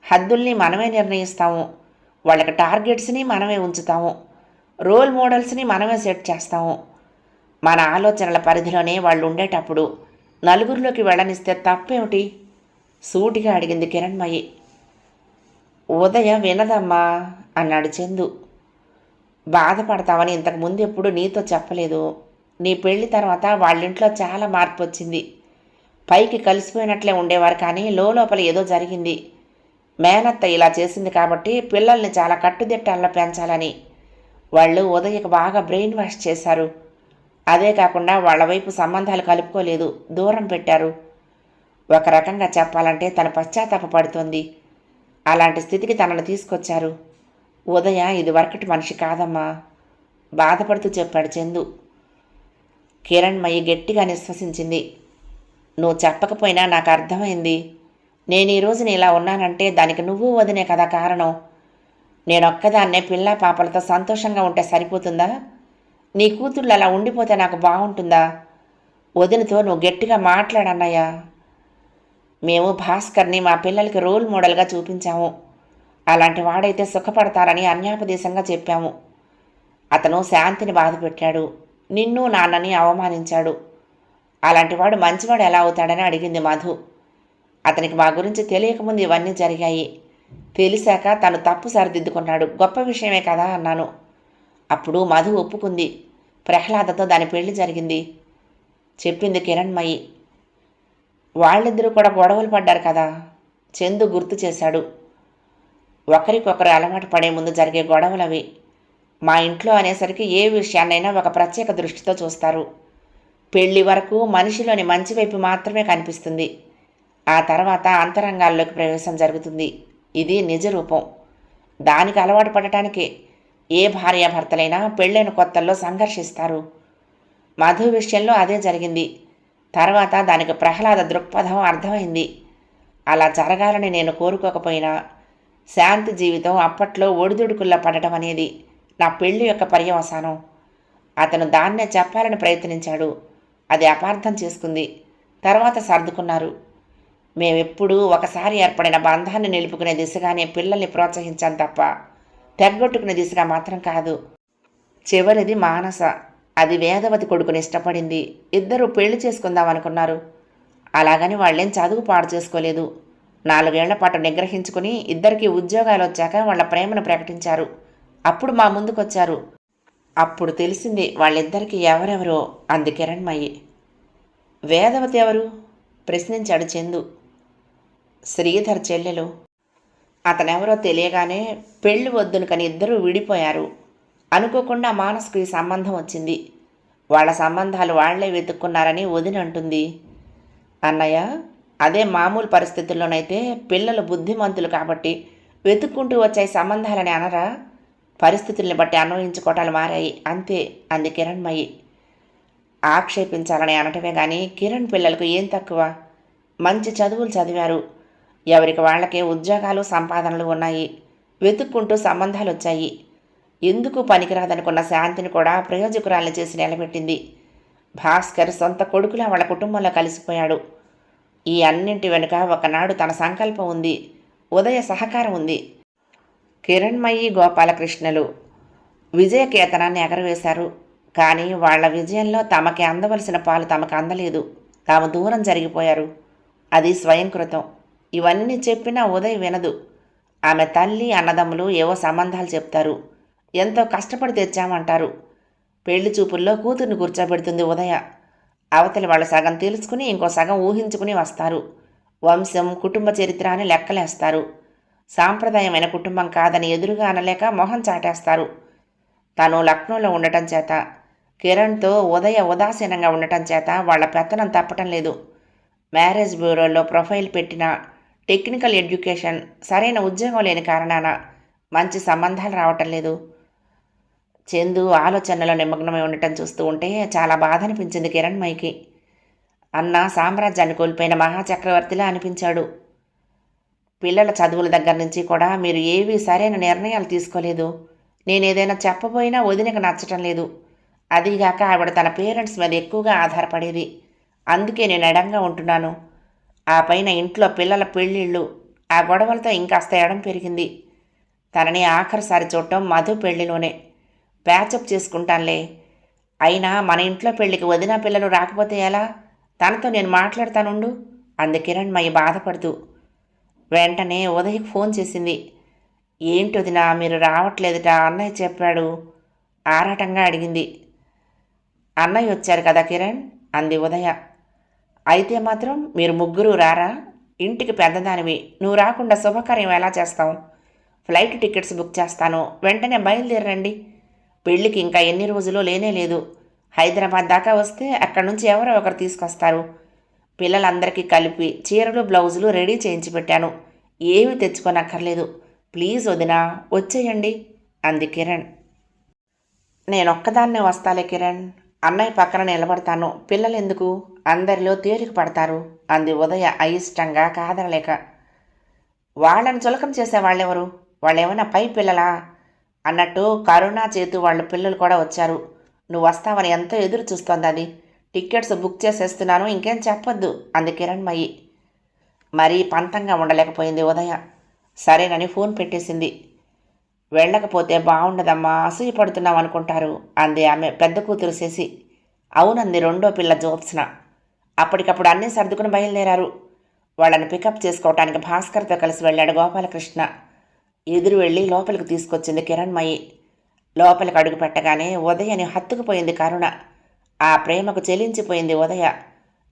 హద్దుల్ని మనమే నిర్ణయిస్తాము. వాళ్ళకి టార్గెట్స్ని మనమే ఉంచుతాము. రోల్ మోడల్స్ని మనమే సెట్ చేస్తాము. మన ఆలోచనల పరిధిలోనే వాళ్ళు ఉండేటప్పుడు నలుగురిలోకి వెళ్ళనిస్తే తప్పేమిటి? సూటిగా అడిగింది కిరణ్మయి. ఉదయ వినదమ్మా అన్నాడు చందు. బాధపడతావని ఇంతకుముందు ఎప్పుడు నీతో చెప్పలేదు. నీ పెళ్లి తర్వాత వాళ్ళింట్లో చాలా మార్పు వచ్చింది. పైకి కలిసిపోయినట్లే ఉండేవారు, కానీ లోపల ఏదో జరిగింది. మేనత్త ఇలా చేసింది కాబట్టి పిల్లల్ని చాలా కట్టుదిట్టాల్లో పెంచాలని వాళ్ళు ఉదయకు బాగా బ్రెయిన్ వాష్ చేశారు. అదే కాకుండా వాళ్ళ వైపు సంబంధాలు కలుపుకోలేదు, దూరం పెట్టారు. ఒక రకంగా చెప్పాలంటే తను పశ్చాత్తాపపడుతోంది. అలాంటి స్థితికి తనను తీసుకొచ్చారు. ఉదయ ఇది వరకటి మనిషి కాదమ్మా బాధపడుతూ చెప్పాడు చందు. కిరణ్మయి గట్టిగా నిశ్వసించింది. నువ్వు చెప్పకపోయినా నాకు అర్థమైంది. నేను ఈ రోజున ఇలా ఉన్నానంటే దానికి నువ్వు వదినే కదా కారణం. నేనొక్కదాన్నే పిల్లా పాపలతో సంతోషంగా ఉంటే సరిపోతుందా? నీ కూతుళ్ళు అలా ఉండిపోతే నాకు బాగుంటుందా? వదినతో నువ్వు గట్టిగా మాట్లాడన్నయ్యా. మేము భాస్కర్ని మా పిల్లలకి రోల్ మోడల్గా చూపించాము. అలాంటి వాడైతే సుఖపడతారని అన్యాపదేశంగా చెప్పాము. అతను శాంతిని బాధపెట్టాడు, నిన్ను నాన్నని అవమానించాడు. అలాంటి వాడు మంచివాడు ఎలా అవుతాడని అడిగింది మధు. అతనికి మా గురించి తెలియకముందు ఇవన్నీ జరిగాయి. తెలిసాక తను తప్పు సరిదిద్దుకున్నాడు, గొప్ప విషయమే కదా అన్నాను. అప్పుడు మధు ఒప్పుకుంది. ప్రహ్లాదతో దాని పెళ్లి జరిగింది చెప్పింది కిరణ్మయి. వాళ్ళిద్దరూ కూడా గొడవలు పడ్డారు కదా చందు గుర్తు చేశాడు. ఒకరికొకరు అలవాటు పడే ముందు జరిగే గొడవలవి. మా ఇంట్లో అనేసరికి ఏ విషయాన్నైనా ఒక ప్రత్యేక దృష్టితో చూస్తారు. పెళ్లి వరకు మనిషిలోని మంచి వైపు మాత్రమే కనిపిస్తుంది. ఆ తర్వాత అంతరంగాల్లోకి ప్రవేశం జరుగుతుంది. ఇది నిజ రూపం. దానికి అలవాటు పడటానికే ఏ భార్యాభర్తలైనా పెళ్ళైన కొత్తల్లో సంఘర్షిస్తారు. మధు విషయంలో అదే జరిగింది. తర్వాత దానికి ప్రహ్లాద దృక్పథం అర్థమైంది. అలా జరగాలని నేను కోరుకోకపోయినా శాంతి జీవితం అప్పట్లో ఒడిదుడుకుల్లా పడటం అనేది నా పెళ్లి యొక్క పర్యవసానం. అతను దాన్నే చెప్పాలని ప్రయత్నించాడు. అది అపార్థం చేసుకుంది. తర్వాత సర్దుకున్నారు. మేమెప్పుడూ ఒకసారి ఏర్పడిన బంధాన్ని నిలుపుకునే దిశగానే పిల్లల్ని ప్రోత్సహించాం తప్ప తెగ్గొట్టుకునే దిశగా మాత్రం కాదు. చివరిది మానస. అది వేదవతి కొడుకుని ఇష్టపడింది. ఇద్దరూ పెళ్లి చేసుకుందామనుకున్నారు. అలాగని వాళ్ళేం చదువు పాడు చేసుకోలేదు. 4 ఏళ్ల పాటు నిగ్రహించుకుని ఇద్దరికీ ఉద్యోగాలు వచ్చాక వాళ్ళ ప్రేమను ప్రకటించారు. అప్పుడు మా ముందుకొచ్చారు. అప్పుడు తెలిసింది వాళ్ళిద్దరికీ ఎవరెవరో అంది కిరణ్మయి. వేదవతి ఎవరు? ప్రశ్నించాడు చందు. శ్రీధర్ చెల్లెలు. అతనెవరో తెలియగానే పెళ్లి వద్దునుకని ఇద్దరూ విడిపోయారు. అనుకోకుండా మానసుకు ఈ సంబంధం వచ్చింది. వాళ్ళ సంబంధాలు వాళ్లే వెతుక్కున్నారని వదిన అంటుంది. అన్నయ్య, అదే మామూలు పరిస్థితుల్లోనైతే పిల్లలు బుద్ధిమంతులు కాబట్టి వెతుక్కుంటూ వచ్చాయి సంబంధాలని అనరా? పరిస్థితుల్ని బట్టి అన్వయించుకోవటాలు మారాయి అంతే అంది కిరణ్మయి. ఆక్షేపించాలని అనటమే కానీ కిరణ్ పిల్లలకు ఏం తక్కువ? మంచి చదువులు చదివారు. ఎవరికి వాళ్ళకే ఉద్యోగాలు సంపాదనలు ఉన్నాయి. వెతుక్కుంటూ సంబంధాలు వచ్చాయి. ఎందుకు పనికిరాదనుకున్న శాంతిని కూడా ప్రయోజకురాల్ని చేసి నిలబెట్టింది. భాస్కర్ సొంత కొడుకులా వాళ్ళ కుటుంబంలో కలిసిపోయాడు. ఈ అన్నింటి వెనుక ఒకనాడు తన సంకల్పం ఉంది. ఉదయ సహకారం ఉంది. కిరణ్మయి గోపాలకృష్ణలు విజయకేతనాన్ని ఎగరవేశారు. కానీ వాళ్ల విజయంలో తమకి అందవలసిన పాలు తమకు అందలేదు. తాము దూరం జరిగిపోయారు. అది స్వయంకృతం. ఇవన్నీ చెప్పినా ఉదయ్ వినదు. ఆమె తల్లి అన్నదమ్ములు ఏవో సంబంధాలు చెప్తారు. ఎంతో కష్టపడి తెచ్చామంటారు. పెళ్లి చూపుల్లో కూతుర్ని కూర్చోబెడుతుంది ఉదయ. అవతలి వాళ్ళు సగం తెలుసుకుని ఇంకో సగం ఊహించుకుని వస్తారు. వంశం కుటుంబ చరిత్ర అని లెక్కలేస్తారు. సాంప్రదాయమైన కుటుంబం కాదని ఎదురుగా అనలేక మొహం చాటేస్తారు. తను లక్నోలో ఉండటం చేత, కిరణ్తో ఉదయ ఉదాసీనంగా ఉండటం చేత వాళ్ల పెత్తనం తప్పటం లేదు. మ్యారేజ్ బ్యూరోలో ప్రొఫైల్ పెట్టిన టెక్నికల్ ఎడ్యుకేషన్, సరైన ఉద్యోగం లేని కారణాన మంచి సంబంధాలు రావటం లేదు. చందు ఆలోచనలో నిమగ్నమై ఉండటం చూస్తూ ఉంటే చాలా బాధ అనిపించింది కిరణ్మయికి. అన్న సామ్రాజ్యాన్ని కోల్పోయిన మహాచక్రవర్తిలా అనిపించాడు. పిల్లల చదువుల దగ్గర నుంచి కూడా మీరు ఏవీ సరైన నిర్ణయాలు తీసుకోలేదు. నేనేదైనా చెప్పబోయినా వదినకు నచ్చటం లేదు. అదీగాక ఆవిడ తన పేరెంట్స్ మీద ఎక్కువగా ఆధారపడేది. అందుకే నేను ఎడంగా ఉంటున్నాను. ఆ పైన ఇంట్లో పిల్లల పెళ్ళిళ్ళు, ఆ గొడవలతో ఇంకాస్త ఎడం పెరిగింది. తనని ఆఖరిసారి చూడటం మధు పెళ్లిలోనే. ప్యాచప్ చేసుకుంటానులే. అయినా మన ఇంట్లో పెళ్లికి వదిన పిల్లలు రాకపోతే ఎలా? తనతో నేను మాట్లాడతానుండు అంది కిరణ్మయి బాధపడుతూ. వెంటనే ఉదయ్కి ఫోన్ చేసింది. ఏంటి వదినా మీరు రావట్లేదుట అన్నయ్య చెప్పాడు ఆరాటంగా అడిగింది. అన్నయ్య వచ్చారు కదా కిరణ్ అంది ఉదయ. అయితే మాత్రం మీరు ముగ్గురు రారా? ఇంటికి పెద్దదానివి, నువ్వు రాకుండా శుభకార్యం ఎలా చేస్తాం? ఫ్లైట్ టికెట్స్ బుక్ చేస్తాను, వెంటనే బయలుదేరండి. పెళ్ళికి ఇంకా ఎన్ని రోజులు లేనే లేదు. హైదరాబాద్ దాకా వస్తే అక్కడి నుంచి ఎవరో ఒకరు తీసుకొస్తారు. పిల్లలందరికీ కలిపి చీరలు బ్లౌజులు రెడీ చేయించి పెట్టాను. ఏమీ తెచ్చుకోనక్కర్లేదు. ప్లీజ్ వదినా వచ్చేయండి అంది కిరణ్. నేనొక్కదాన్నే వస్తాలే కిరణ్, అన్నయ్య పక్కన నిలబడతాను. పిల్లలెందుకు, అందరిలో తేలిక పడతారు అంది ఉదయ అయిష్టంగా కాదనలేక. వాళ్ళని చులకం చేసేవాళ్ళెవరు? వాళ్ళేమైనా పై పిల్లలా? అన్నట్టు కరుణా చేతు వాళ్ళ పిల్లలు కూడా వచ్చారు. నువ్వు వస్తావని ఎంతో ఎదురు చూస్తోంది అది. టికెట్స్ బుక్ చేసేస్తున్నాను, ఇంకేం చెప్పొద్దు అంది కిరణ్మయి. మరీ పంతంగా ఉండలేకపోయింది ఉదయ. సరేనని ఫోన్ పెట్టేసింది. వెళ్ళకపోతే బాగుండదమ్మా, అసూయపడుతున్నాం అనుకుంటారు అంది ఆమె పెద్ద కూతురు శశి. అవునంది రెండో పిల్ల జ్యోత్స్న. అప్పటికప్పుడు అన్నీ సర్దుకుని బయలుదేరారు. వాళ్ళని పికప్ చేసుకోవటానికి భాస్కర్తో కలిసి వెళ్ళాడు గోపాలకృష్ణ. ఎదురు వెళ్ళి లోపలికి తీసుకొచ్చింది కిరణ్మయి. లోపలికి అడుగు పెట్టగానే ఉదయని హత్తుకుపోయింది కరుణ. ఆ ప్రేమకు చెలించిపోయింది ఉదయ.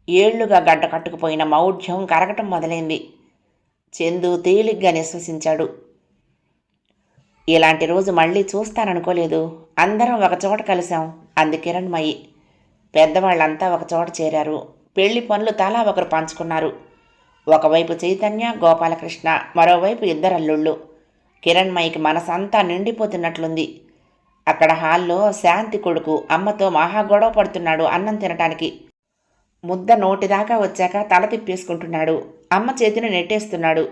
ఏళ్లుగా గడ్డ కట్టుకుపోయిన మౌఢ్యం కరగటం మొదలైంది. చందు తేలిగ్గా నిశ్వసించాడు. ఇలాంటి రోజు మళ్ళీ చూస్తాననుకోలేదు. అందరం ఒకచోట కలిశాం అంది కిరణ్మయి. పెద్దవాళ్ళంతా ఒకచోట చేరారు. పెళ్లి పనులు తలా ఒకరు పంచుకున్నారు. ఒకవైపు చైతన్య, గోపాలకృష్ణ, మరోవైపు ఇద్దరల్లుళ్ళు. కిరణ్మయికి మనసంతా నిండిపోతున్నట్లుంది. అక్కడ హాల్లో శాంతి కొడుకు అమ్మతో మహా గొడవ పడుతున్నాడు అన్నం తినటానికి. ముద్ద నోటిదాకా వచ్చాక తల తిప్పేసుకుంటున్నాడు. అమ్మ చేతిని నెట్టేస్తున్నాడు.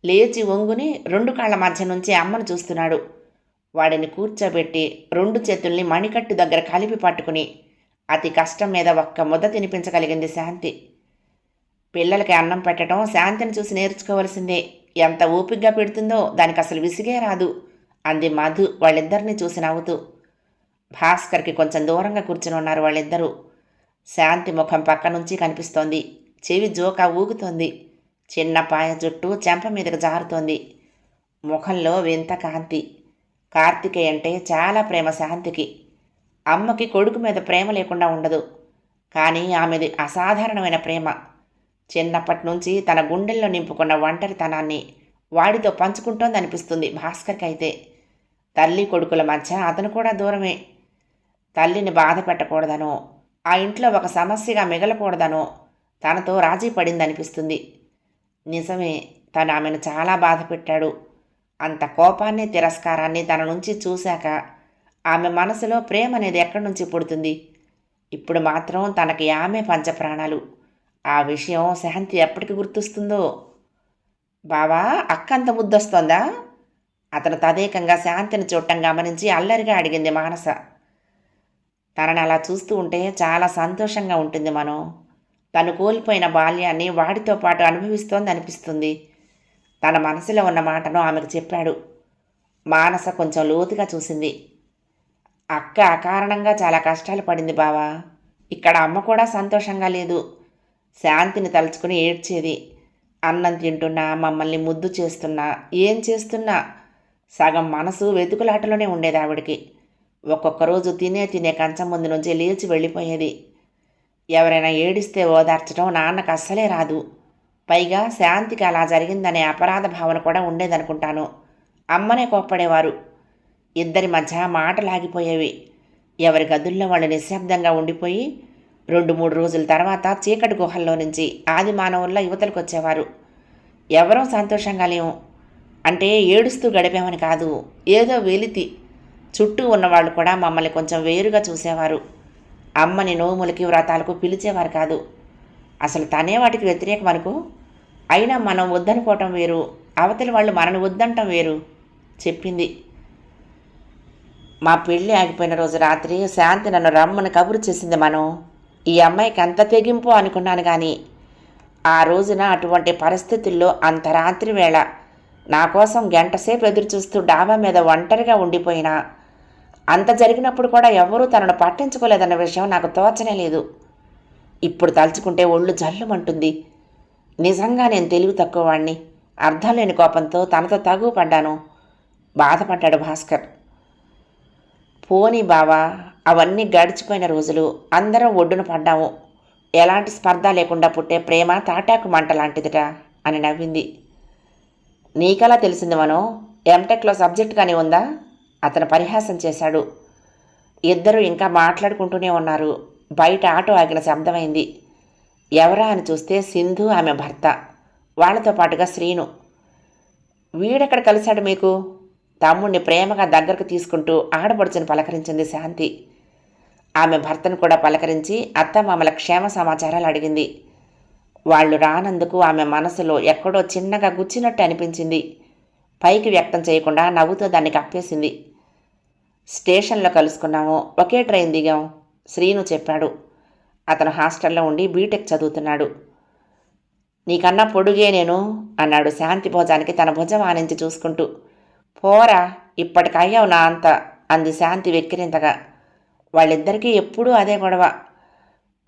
లేచి ఒంగుని 2 కాళ్ల మధ్య నుంచి అమ్మను చూస్తున్నాడు. వాడిని కూర్చోబెట్టి 2 చేతుల్ని మణికట్టు దగ్గర కలిపి పట్టుకుని అతి కష్టం మీద ఒక్క ముద్ద తినిపించగలిగింది శాంతి. పిల్లలకి అన్నం పెట్టడం శాంతిని చూసి నేర్చుకోవలసిందే. ఎంత ఓపిగ్గా పెడుతుందో దానికి అసలు విసిగే రాదు అంది మధు వాళ్ళిద్దరినీ చూసి నవ్వుతూ. భాస్కర్కి కొంచెం దూరంగా కూర్చుని ఉన్నారు వాళ్ళిద్దరూ. శాంతి ముఖం పక్క నుంచి కనిపిస్తోంది. చెవి జోకా ఊగుతోంది. చిన్న పాయ జుట్టు చెంప మీదకు జారుతోంది. ముఖంలో వింత కాంతి. కార్తికేయ అంటే చాలా ప్రేమ శాంతికి. అమ్మకి కొడుకు మీద ప్రేమ లేకుండా ఉండదు. కానీ ఆమెది అసాధారణమైన ప్రేమ. చిన్నప్పటి నుంచి తన గుండెల్లో నింపుకున్న ఒంటరితనాన్ని వాడితో పంచుకుంటోందనిపిస్తుంది భాస్కర్కి. అయితే తల్లి కొడుకుల మధ్య అతను కూడా దూరమే. తల్లిని బాధ పెట్టకూడదనో, ఆ ఇంట్లో ఒక సమస్యగా మిగలకూడదనో తనతో రాజీ పడిందనిపిస్తుంది. నిజమే, తను ఆమెను చాలా బాధ పెట్టాడు. అంత కోపాన్ని, తిరస్కారాన్ని తన నుంచి చూశాక ఆమె మనసులో ప్రేమ అనేది ఎక్కడి నుంచి పుడుతుంది? ఇప్పుడు మాత్రం తనకి ఆమె పంచప్రాణాలు. ఆ విషయం శాంతి ఎప్పటికి గుర్తొస్తుందో. బావా, అక్క అంత ముద్దొస్తోందా? అతను తదేకంగా శాంతిని చూడటం గమనించి అల్లరిగా అడిగింది మానస. తనని అలా చూస్తూ ఉంటే చాలా సంతోషంగా ఉంటుంది. మనం తను కోల్పోయిన బాల్యాన్ని వాడితో పాటు అనుభవిస్తోంది అనిపిస్తుంది. తన మనసులో ఉన్న మాటను ఆమెకు చెప్పాడు. మానస కొంచెం లోతుగా చూసింది. అక్క అకారణంగా చాలా కష్టాలు పడింది బావా. ఇక్కడ అమ్మ కూడా సంతోషంగా లేదు. శాంతిని తలుచుకుని ఏడ్చేది. అన్నం తింటున్నా, మమ్మల్ని ముద్దు చేస్తున్నా, ఏం చేస్తున్నా సగం మనసు వెతుకులాటలోనే ఉండేది ఆవిడికి. ఒక్కొక్క రోజు తినే కంచం ముందు నుంచి లేచి వెళ్ళిపోయేది. ఎవరైనా ఏడిస్తే ఓదార్చడం నాన్నకు అస్సలే రాదు. పైగా శాంతికి అలా జరిగిందనే అపరాధ భావన కూడా ఉండేదనుకుంటాను. అమ్మనే కోప్పడేవారు. ఇద్దరి మధ్య మాటలాగిపోయేవి. ఎవరి గదుల్లో వాళ్ళు నిశ్శబ్దంగా ఉండిపోయి 2-3 రోజుల తర్వాత చీకటి గుహల్లో నుంచి ఆది మానవుల్లో యువతలకు వచ్చేవారు. ఎవరూ సంతోషంగా లేము. అంటే ఏడుస్తూ గడిపామని కాదు, ఏదో వెలితి. చుట్టూ ఉన్నవాళ్ళు కూడా మమ్మల్ని కొంచెం వేరుగా చూసేవారు. అమ్మని నోములకి, వ్రతాలకు పిలిచేవారు కాదు. అసలు తనే వాటికి వ్యతిరేకం అనుకో. అయినా మనం వద్దనుకోవటం వేరు, అవతలి వాళ్ళు మనని వద్దంటం వేరు చెప్పింది. మా పెళ్ళి ఆగిపోయిన రోజు రాత్రి శాంతి నన్ను రమ్మని కబురు చేసింది. మనం ఈ అమ్మాయికి అంత తెగింపు అనుకున్నాను. కానీ ఆ రోజున అటువంటి పరిస్థితుల్లో అంత రాత్రి వేళ నా కోసం గంటసేపు ఎదురు చూస్తూ డాబా మీద ఒంటరిగా ఉండిపోయినా, అంత జరిగినప్పుడు కూడా ఎవరూ తనను పట్టించుకోలేదన్న విషయం నాకు తోచనే లేదు. ఇప్పుడు తలుచుకుంటే ఒళ్ళు జల్లుమంటుంది. నిజంగా నేను తెలివి తక్కువ వాణ్ణి. అర్థం లేని కోపంతో తనతో తగువ పడ్డాను. బాధపడ్డాడు భాస్కర్. పోనీ బావా, అవన్నీ గడిచిపోయిన రోజులు. అందరం ఒడ్డున పడ్డాము. ఎలాంటి స్పర్ధ లేకుండా పుట్టే ప్రేమ తాటాకు మంట లాంటిదిట అని నవ్వింది. నీకలా తెలిసింది మనం? ఎంటెక్లో సబ్జెక్టుగానే ఉందా? అతను పరిహాసం చేశాడు. ఇద్దరూ ఇంకా మాట్లాడుకుంటూనే ఉన్నారు. బయట ఆటో ఆగిన శబ్దమైంది. ఎవరా అని చూస్తే సింధు, ఆమె భర్త, వాళ్లతో పాటుగా శ్రీను. వీడెక్కడ కలిశాడు మీకు? తమ్ముడిని ప్రేమగా దగ్గరకు తీసుకుంటూ ఆడపడుచుని పలకరించింది శాంతి. ఆమె భర్తను కూడా పలకరించి అత్తమామల క్షేమ సమాచారాలు అడిగింది. వాళ్ళు రానందుకు ఆమె మనసులో ఎక్కడో చిన్నగా గుచ్చినట్టు అనిపించింది. పైకి వ్యక్తం చేయకుండా నవ్వుతో దాన్ని కప్పేసింది. స్టేషన్లో కలుసుకున్నాము, ఒకే ట్రైన్ దిగాం, శ్రీను చెప్పాడు. అతను హాస్టల్లో ఉండి బీటెక్ చదువుతున్నాడు. నీకన్నా పొడుగే నేను అన్నాడు శాంతి భోజానికి తన భుజం ఆనించి చూసుకుంటూ. పోరా, ఇప్పటికయ్యావు నా అంత అంది శాంతి వెక్కిరింతగా. వాళ్ళిద్దరికీ ఎప్పుడూ అదే గొడవ.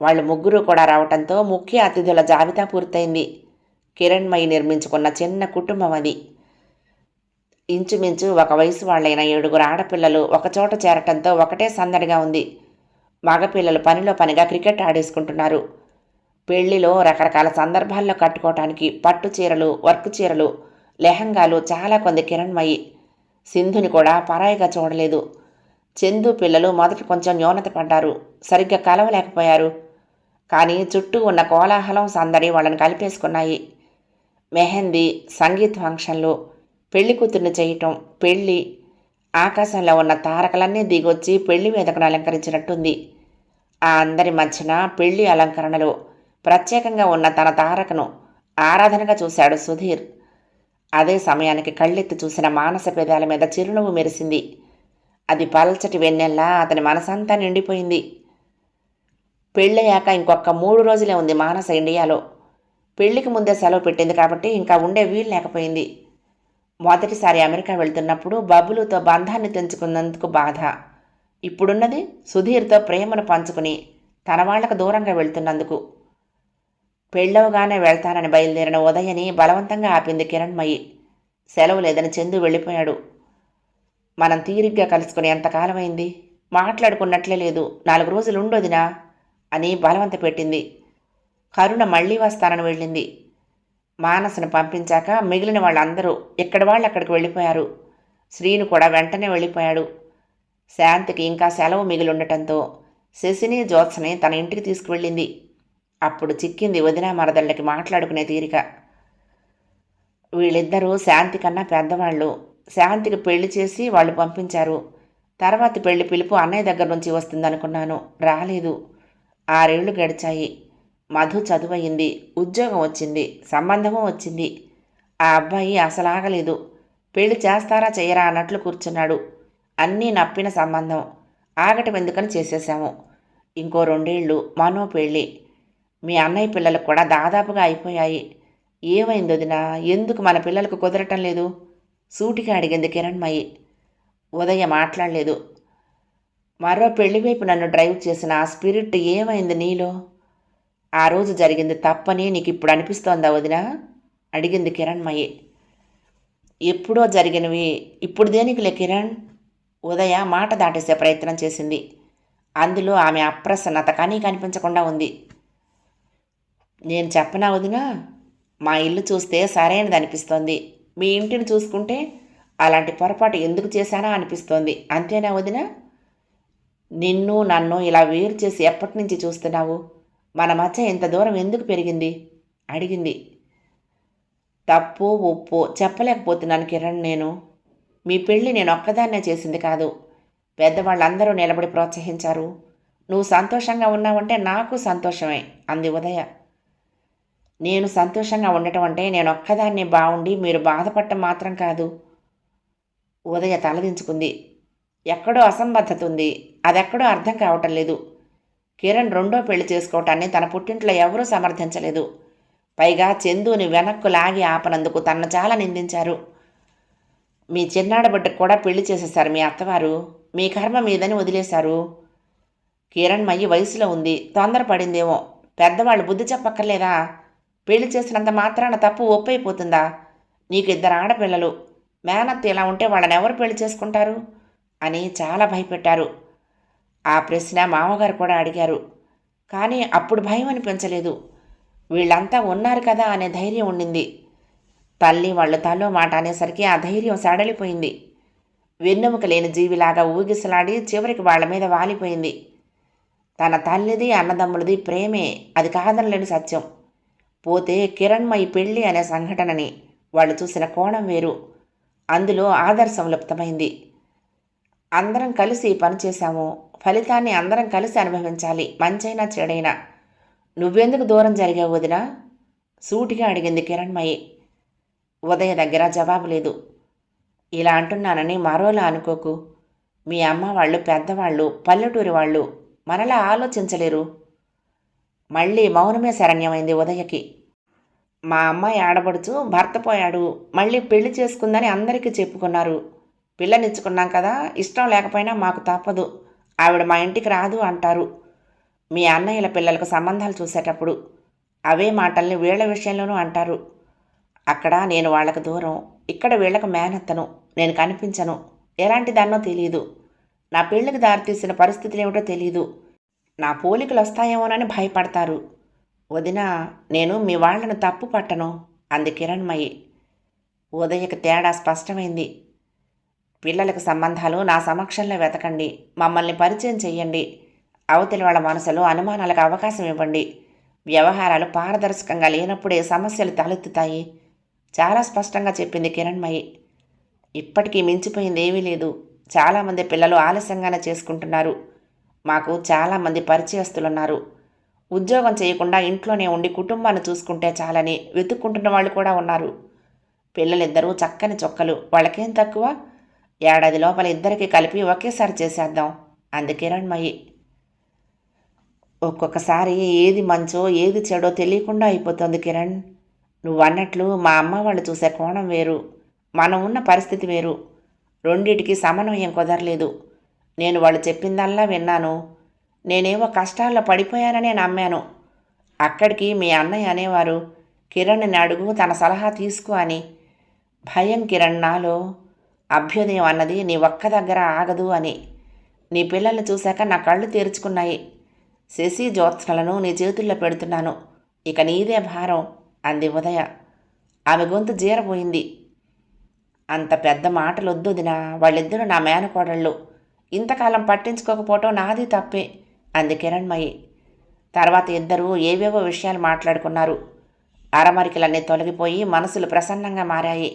వాళ్ళు ముగ్గురు కూడా రావటంతో ముఖ్య అతిథుల జాబితా పూర్తయింది. కిరణ్మయి నిర్మించుకున్న చిన్న కుటుంబం అది. ఇంచుమించు ఒక వయసు వాళ్ళైన 7 ఆడపిల్లలు ఒకచోట చేరటంతో ఒకటే సందడిగా ఉంది. మగపిల్లలు పనిలో పనిగా క్రికెట్ ఆడేసుకుంటున్నారు. పెళ్లిలో రకరకాల సందర్భాల్లో కట్టుకోవటానికి పట్టు చీరలు, వర్క్ చీరలు, లెహంగాలు చాలా కొంది కిరణ్మయి. సింధుని కూడా పరాయిగా చూడలేదు. చందు పిల్లలు మొదట కొంచెం న్యూనత పడ్డారు, సరిగ్గా కలవలేకపోయారు. కానీ చుట్టూ ఉన్న కోలాహలం, సందడి వాళ్ళని కలిపేసుకున్నాయి. మెహందీ, సంగీత్ ఫంక్షన్లు, పెళ్లి కూతుర్ని చేయటం, పెళ్ళి, ఆకాశంలో ఉన్న తారకలన్నీ దిగొచ్చి పెళ్లి వేదికను అలంకరించినట్టుంది. ఆ అందరి మధ్యన పెళ్లి అలంకరణలో ప్రత్యేకంగా ఉన్న తన తారకను ఆరాధనగా చూశాడు సుధీర్. అదే సమయానికి కళ్ళెత్తి చూసిన మానస పెదాల మీద చిరునవ్వు మెరిసింది. అది పల్చటి వెన్నెల్లా అతని మనసంతా నిండిపోయింది. పెళ్ళయ్యాక ఇంకొక 3 రోజులే ఉంది మానస ఇండియాలో. పెళ్లికి ముందే సెలవు పెట్టింది కాబట్టి ఇంకా ఉండే వీలు లేకపోయింది. మొదటిసారి అమెరికా వెళ్తున్నప్పుడు బబ్బులుతో బంధాన్ని తెంచుకున్నందుకు బాధ. ఇప్పుడున్నది సుధీర్తో ప్రేమను పంచుకుని తన వాళ్లకు దూరంగా వెళ్తున్నందుకు. పెళ్ళవగానే వెళ్తానని బయలుదేరిన ఉదయని బలవంతంగా ఆపింది కిరణ్మయి. సెలవు లేదని చందు వెళ్ళిపోయాడు. మనం తీరిగ్గా కలుసుకుని ఎంతకాలమైంది, మాట్లాడుకున్నట్లే లేదు, 4 రోజులు ఉండొదినా అని బలవంత పెట్టింది. కరుణ మళ్ళీ వస్తానని వెళ్ళింది. మానసను పంపించాక మిగిలిన వాళ్ళందరూ ఎక్కడి వాళ్ళు అక్కడికి వెళ్ళిపోయారు. శ్రీను కూడా వెంటనే వెళ్ళిపోయాడు. శాంతికి ఇంకా సెలవు మిగిలి ఉండటంతో శశిని, జ్యోత్సని తన ఇంటికి తీసుకువెళ్ళింది. అప్పుడు చిక్కింది వదిన మరదళ్ళకి మాట్లాడుకునే తీరిక. వీళ్ళిద్దరూ శాంతి కన్నా పెద్దవాళ్ళు. శాంతికి పెళ్లి చేసి వాళ్ళు పంపించారు. తర్వాత పెళ్లి పిలుపు అన్నయ్య దగ్గర నుంచి వస్తుందనుకున్నాను, రాలేదు. 6 ఏళ్లు గడిచాయి. మధు చదువయింది, ఉద్యోగం వచ్చింది, సంబంధము వచ్చింది. ఆ అబ్బాయి అసలు ఆగలేదు. పెళ్లి చేస్తారా చేయరా అన్నట్లు కూర్చున్నాడు. అన్నీ నప్పిన సంబంధం, ఆగటం ఎందుకని చేసేశాము. ఇంకో 2 ఏళ్ళు మనో పెళ్ళి. మీ అన్నయ్య పిల్లలకు కూడా దాదాపుగా అయిపోయాయి. ఏమైంది వదినా, ఎందుకు మన పిల్లలకు కుదరటం లేదు సూటిగా అడిగింది కిరణ్మయి. ఉదయ మాట్లాడలేదు. మరో పెళ్లివైపు నన్ను డ్రైవ్ చేసిన ఆ స్పిరిట్ ఏమైంది నీలో? ఆ రోజు జరిగింది తప్పని నీకు ఇప్పుడు అనిపిస్తోందా వదినా అడిగింది కిరణ్మయి. ఎప్పుడో జరిగినవి ఇప్పుడు దేనికిలే కిరణ్. ఉదయ మాట దాటేసే ప్రయత్నం చేసింది. అందులో ఆమె అప్రసన్నత కానీ కనిపించకుండా ఉంది. నేను చెప్పనా వదినా, మా ఇల్లు చూస్తే సరైనది అనిపిస్తోంది. మీ ఇంటిని చూసుకుంటే అలాంటి పొరపాటు ఎందుకు చేశానా అనిపిస్తోంది. అంతేనా వదినా? నిన్ను నన్ను ఇలా వేరు చేసి ఎప్పటి నుంచి చూస్తున్నావు? మన మధ్య ఇంత దూరం ఎందుకు పెరిగింది అడిగింది. తప్పో ఒప్పో చెప్పలేకపోతున్నాను కిరణ్. మీ పెళ్ళి నేను ఒక్కదాన్నే చేసింది కాదు. పెద్దవాళ్ళందరూ నిలబడి ప్రోత్సహించారు. నువ్వు సంతోషంగా ఉన్నావంటే నాకు సంతోషమే అంది ఉదయ. నేను సంతోషంగా ఉండటం అంటే నేను ఒక్కదాన్ని బాగుండి మీరు బాధపడటం మాత్రం కాదు. ఉదయ తలదించుకుంది. ఎక్కడో అసంబద్ధత ఉంది. అదెక్కడో అర్థం కావటం లేదు. కిరణ్ 2వ పెళ్లి చేసుకోవటాన్ని తన పుట్టింట్లో ఎవరూ సమర్థించలేదు. పైగా చందుని వెనక్కు లాగి ఆపనందుకు తనను చాలా నిందించారు. మీ చిన్నాడబిడ్డకు కూడా పెళ్లి చేసేశారు మీ అత్తవారు. మీ కర్మ మీదని వదిలేశారు. కిరణ్మయి వయసులో ఉంది, తొందరపడిందేమో. పెద్దవాళ్ళు బుద్ధి చెప్పక్కర్లేదా? పెళ్లి చేసినంత మాత్రాన తప్పు ఒప్పైపోతుందా? నీకు 2 ఆడపిల్లలు. మేనత్త ఇలా ఉంటే వాళ్ళని ఎవరు పెళ్లి చేసుకుంటారు అని చాలా భయపెట్టారు. ఆ ప్రశ్న మామగారు కూడా అడిగారు. కానీ అప్పుడు భయం అనిపించలేదు. వీళ్ళంతా ఉన్నారు కదా అనే ధైర్యం ఉండింది. తల్లి వాళ్ళు తలో మాట అనేసరికి ఆ ధైర్యం సడలిపోయింది. వెన్నెముక లేని జీవిలాగా ఊగిసలాడి చివరికి వాళ్ల మీద వాలిపోయింది. తన తల్లిది అన్నదమ్ములది ప్రేమే, అది కాదనలేని సత్యం. పోతే కిరణ్మయి పెళ్ళి అనే సంఘటనని వాళ్ళు చూసిన కోణం వేరు. అందులో ఆదర్శం లుప్తమైంది. అందరం కలిసి ఈ పని చేశాము. ఫలితాన్ని అందరం కలిసి అనుభవించాలి, మంచైనా చెడైనా. నువ్వెందుకు దూరం జరిగావు వదినా సూటిగా అడిగింది కిరణ్మయి. ఉదయ దగ్గర జవాబు లేదు. ఇలా అంటున్నానని మరోలా అనుకోకు. మీ అమ్మ వాళ్ళు పెద్దవాళ్ళు, పల్లెటూరి వాళ్ళు, మనలా ఆలోచించలేరు. మళ్ళీ మౌనమే శరణ్యమైంది ఉదయకి. మా అమ్మాయి ఆడబడుచు భర్త పోయాడు, మళ్ళీ పెళ్లి చేసుకుందని అందరికీ చెప్పుకున్నారు. పిల్లనిచ్చుకున్నాం కదా, ఇష్టం లేకపోయినా మాకు తప్పదు. ఆవిడ మా ఇంటికి రాదు అంటారు. మీ అన్నయ్యల పిల్లలకు సంబంధాలు చూసేటప్పుడు అవే మాటల్ని వీళ్ల విషయంలోనూ అంటారు. అక్కడ నేను వాళ్లకు దూరం, ఇక్కడ వీళ్లకు మేనత్తను. నేను కనిపించను. ఎలాంటి దాన్నో తెలియదు. నా పెళ్లికి దారితీసిన పరిస్థితులు ఏమిటో తెలియదు. నా పోలికలు వస్తాయేమోనని భయపడతారు. వదినా, నేను మీ వాళ్లను తప్పు పట్టను అంది కిరణ్మయి. ఉదయకి తేడా స్పష్టమైంది. పిల్లలకు సంబంధాలు నా సమక్షంలో వెతకండి, మమ్మల్ని పరిచయం చెయ్యండి. అవతలి వాళ్ళ మనసులో అనుమానాలకు అవకాశం ఇవ్వండి. వ్యవహారాలు పారదర్శకంగా లేనప్పుడే సమస్యలు తలెత్తుతాయి. చాలా స్పష్టంగా చెప్పింది కిరణ్మయి. ఇప్పటికీ మించిపోయింది ఏమీ లేదు. చాలామంది పిల్లలు ఆలస్యంగానే చేసుకుంటున్నారు. మాకు చాలామంది పరిచయస్తులున్నారు. ఉద్యోగం చేయకుండా ఇంట్లోనే ఉండి కుటుంబాన్ని చూసుకుంటే చాలని వెతుక్కుంటున్న వాళ్ళు కూడా ఉన్నారు. పిల్లలిద్దరూ చక్కని చొక్కలు, వాళ్ళకేం తక్కువ? ఏడాది లోపల ఇద్దరికి కలిపి ఒకేసారి చేసేద్దాం అంది కిరణ్మయి. ఒక్కొక్కసారి ఏది మంచో ఏది చెడో తెలియకుండా అయిపోతుంది కిరణ్. నువ్వన్నట్లు మా అమ్మ వాళ్ళు చూసే కోణం వేరు, మనం ఉన్న పరిస్థితి వేరు. రెండిటికి సమన్వయం కుదరలేదు. నేను వాళ్ళు చెప్పిందల్లా విన్నాను. నేనేవో కష్టాల్లో పడిపోయాననే నమ్మాను. అక్కడికి మీ అన్నయ్య అనేవారు, కిరణ్ని అడుగు, తన సలహా తీసుకో అని. భయం కిరణ్ నాలో. అభ్యుదయం అన్నది నీ ఒక్క దగ్గర ఆగదు అని. నీ పిల్లల్ని చూశాక నా కళ్ళు తెరుచుకున్నాయి. శశి జ్యోత్స్నలను నీ చేతుల్లో పెడుతున్నాను. ఇక నీదే భారం అంది ఉదయ. ఆమె గొంతు జీరబోయింది. అంత పెద్ద మాటలొద్దొదినా, వాళ్ళిద్దరూ నా మేనకోడళ్ళు. ఇంతకాలం పట్టించుకోకపోవటం నాది తప్పే అంది కిరణ్మయి. తర్వాత ఇద్దరూ ఏవేవో విషయాలు మాట్లాడుకున్నారు. అరమరికలన్నీ తొలగిపోయి మనసులు ప్రసన్నంగా మారాయి.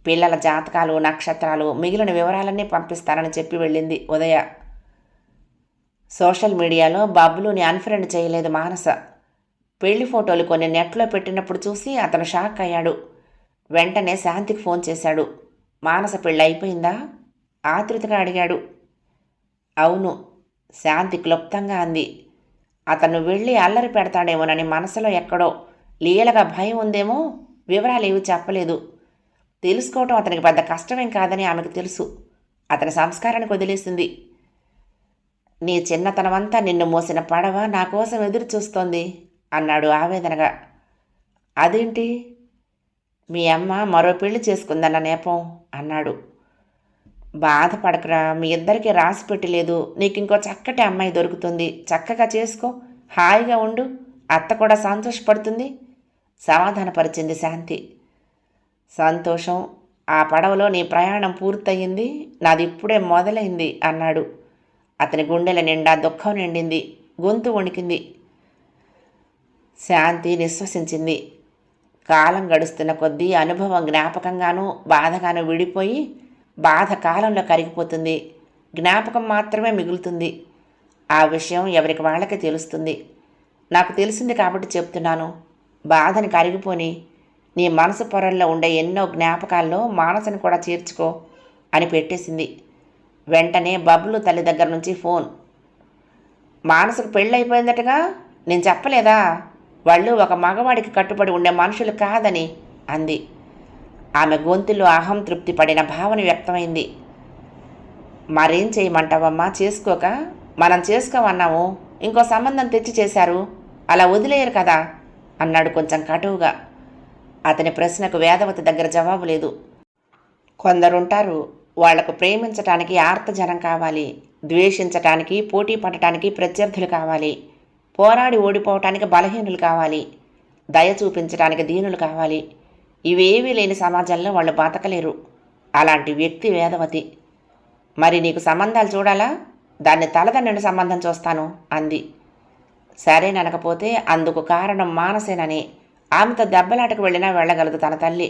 పిల్లల జాతకాలు, నక్షత్రాలు, మిగిలిన వివరాలన్నీ పంపిస్తానని చెప్పి వెళ్ళింది ఉదయ. సోషల్ మీడియాలో బబ్లుని అన్ఫ్రెండ్ చేయలేదు మానస. పెళ్లి ఫోటోలు కొన్ని నెట్లో పెట్టినప్పుడు చూసి అతను షాక్ అయ్యాడు. వెంటనే శాంతికి ఫోన్ చేశాడు. మానస పెళ్ళి అయిపోయిందా? ఆతృతగా అడిగాడు. అవును, శాంతి క్లుప్తంగా అంది. అతను వెళ్ళి అల్లరి పెడతాడేమోనని మనసులో ఎక్కడో లీలగా భయం ఉందేమో. వివరాలు ఏవి చెప్పలేదు. తెలుసుకోవటం అతనికి పెద్ద కష్టమేం కాదని ఆమెకు తెలుసు. అతని సంస్కారానికి వదిలేసింది. నీ చిన్నతనమంతా నిన్ను మోసిన పడవ నా కోసం ఎదురు చూస్తోంది అన్నాడు ఆవేదనగా. అదేంటి? మీ అమ్మ మరో పెళ్లి చేసుకుందన్న నేపం అన్నాడు. బాధపడకరా, మీ ఇద్దరికీ రాసి పెట్టలేదు. నీకు ఇంకో చక్కటి అమ్మాయి దొరుకుతుంది. చక్కగా చేసుకో, హాయిగా ఉండు, అత్త కూడా సంతోషపడుతుంది సమాధానపరిచింది శాంతి. సంతోషం, ఆ పడవలో నీ ప్రయాణం పూర్తయింది, నాది ఇప్పుడే మొదలైంది అన్నాడు. అతని గుండెల నిండా దుఃఖం నిండింది. గొంతు వణికింది. శాంతి నిశ్వసించింది. కాలం గడుస్తున్న కొద్దీ అనుభవం జ్ఞాపకంగానూ బాధగానూ విడిపోయి బాధ కాలంలో కరిగిపోతుంది. జ్ఞాపకం మాత్రమే మిగులుతుంది. ఆ విషయం ఎవరికి వాళ్ళకే తెలుస్తుంది. నాకు తెలిసింది కాబట్టి చెప్తున్నాను. బాధని కరిగిపోని నీ మనసు పొరల్లో ఉండే ఎన్నో జ్ఞాపకాల్లో మానసని కూడా చేర్చుకో అని పెట్టేసింది. వెంటనే బబ్లు తల్లి దగ్గర నుంచి ఫోన్. మానసకు పెళ్ళైపోయిందటగా, నేను చెప్పలేదా? వాళ్ళు ఒక మగవాడికి కట్టుబడి ఉండే మనుషులు కాదని అంది. ఆమె గొంతులో అహం తృప్తి పడిన భావన వ్యక్తమైంది. మరేం చేయమంటావమ్మా? చేసుకోక? మనం చేసుకోమన్నాము, ఇంకో సంబంధం తెచ్చి చేశారు, అలా వదిలేయరు కదా అన్నాడు కొంచెం కటువుగా. అతని ప్రశ్నకు వేదవతి దగ్గర జవాబు లేదు. కొందరుంటారు, వాళ్లకు ప్రేమించటానికి ఆర్తజనం కావాలి, ద్వేషించటానికి, పోటీ పడటానికి ప్రత్యర్థులు కావాలి, పోరాడి ఓడిపోవటానికి బలహీనులు కావాలి, దయ చూపించటానికి దీనులు కావాలి. ఇవేవీ లేని సమాజంలో వాళ్ళు బతకలేరు. అలాంటి వ్యక్తి వేదవతి. మరి నీకు సంబంధాలు చూడాలా? దాన్ని తలదన్నిన సంబంధం చూస్తాను అంది. సరేననకపోతే అందుకు కారణం మానసేనని ఆమెతో దెబ్బలాటకు వెళ్ళినా వెళ్ళగలదు తన తల్లి.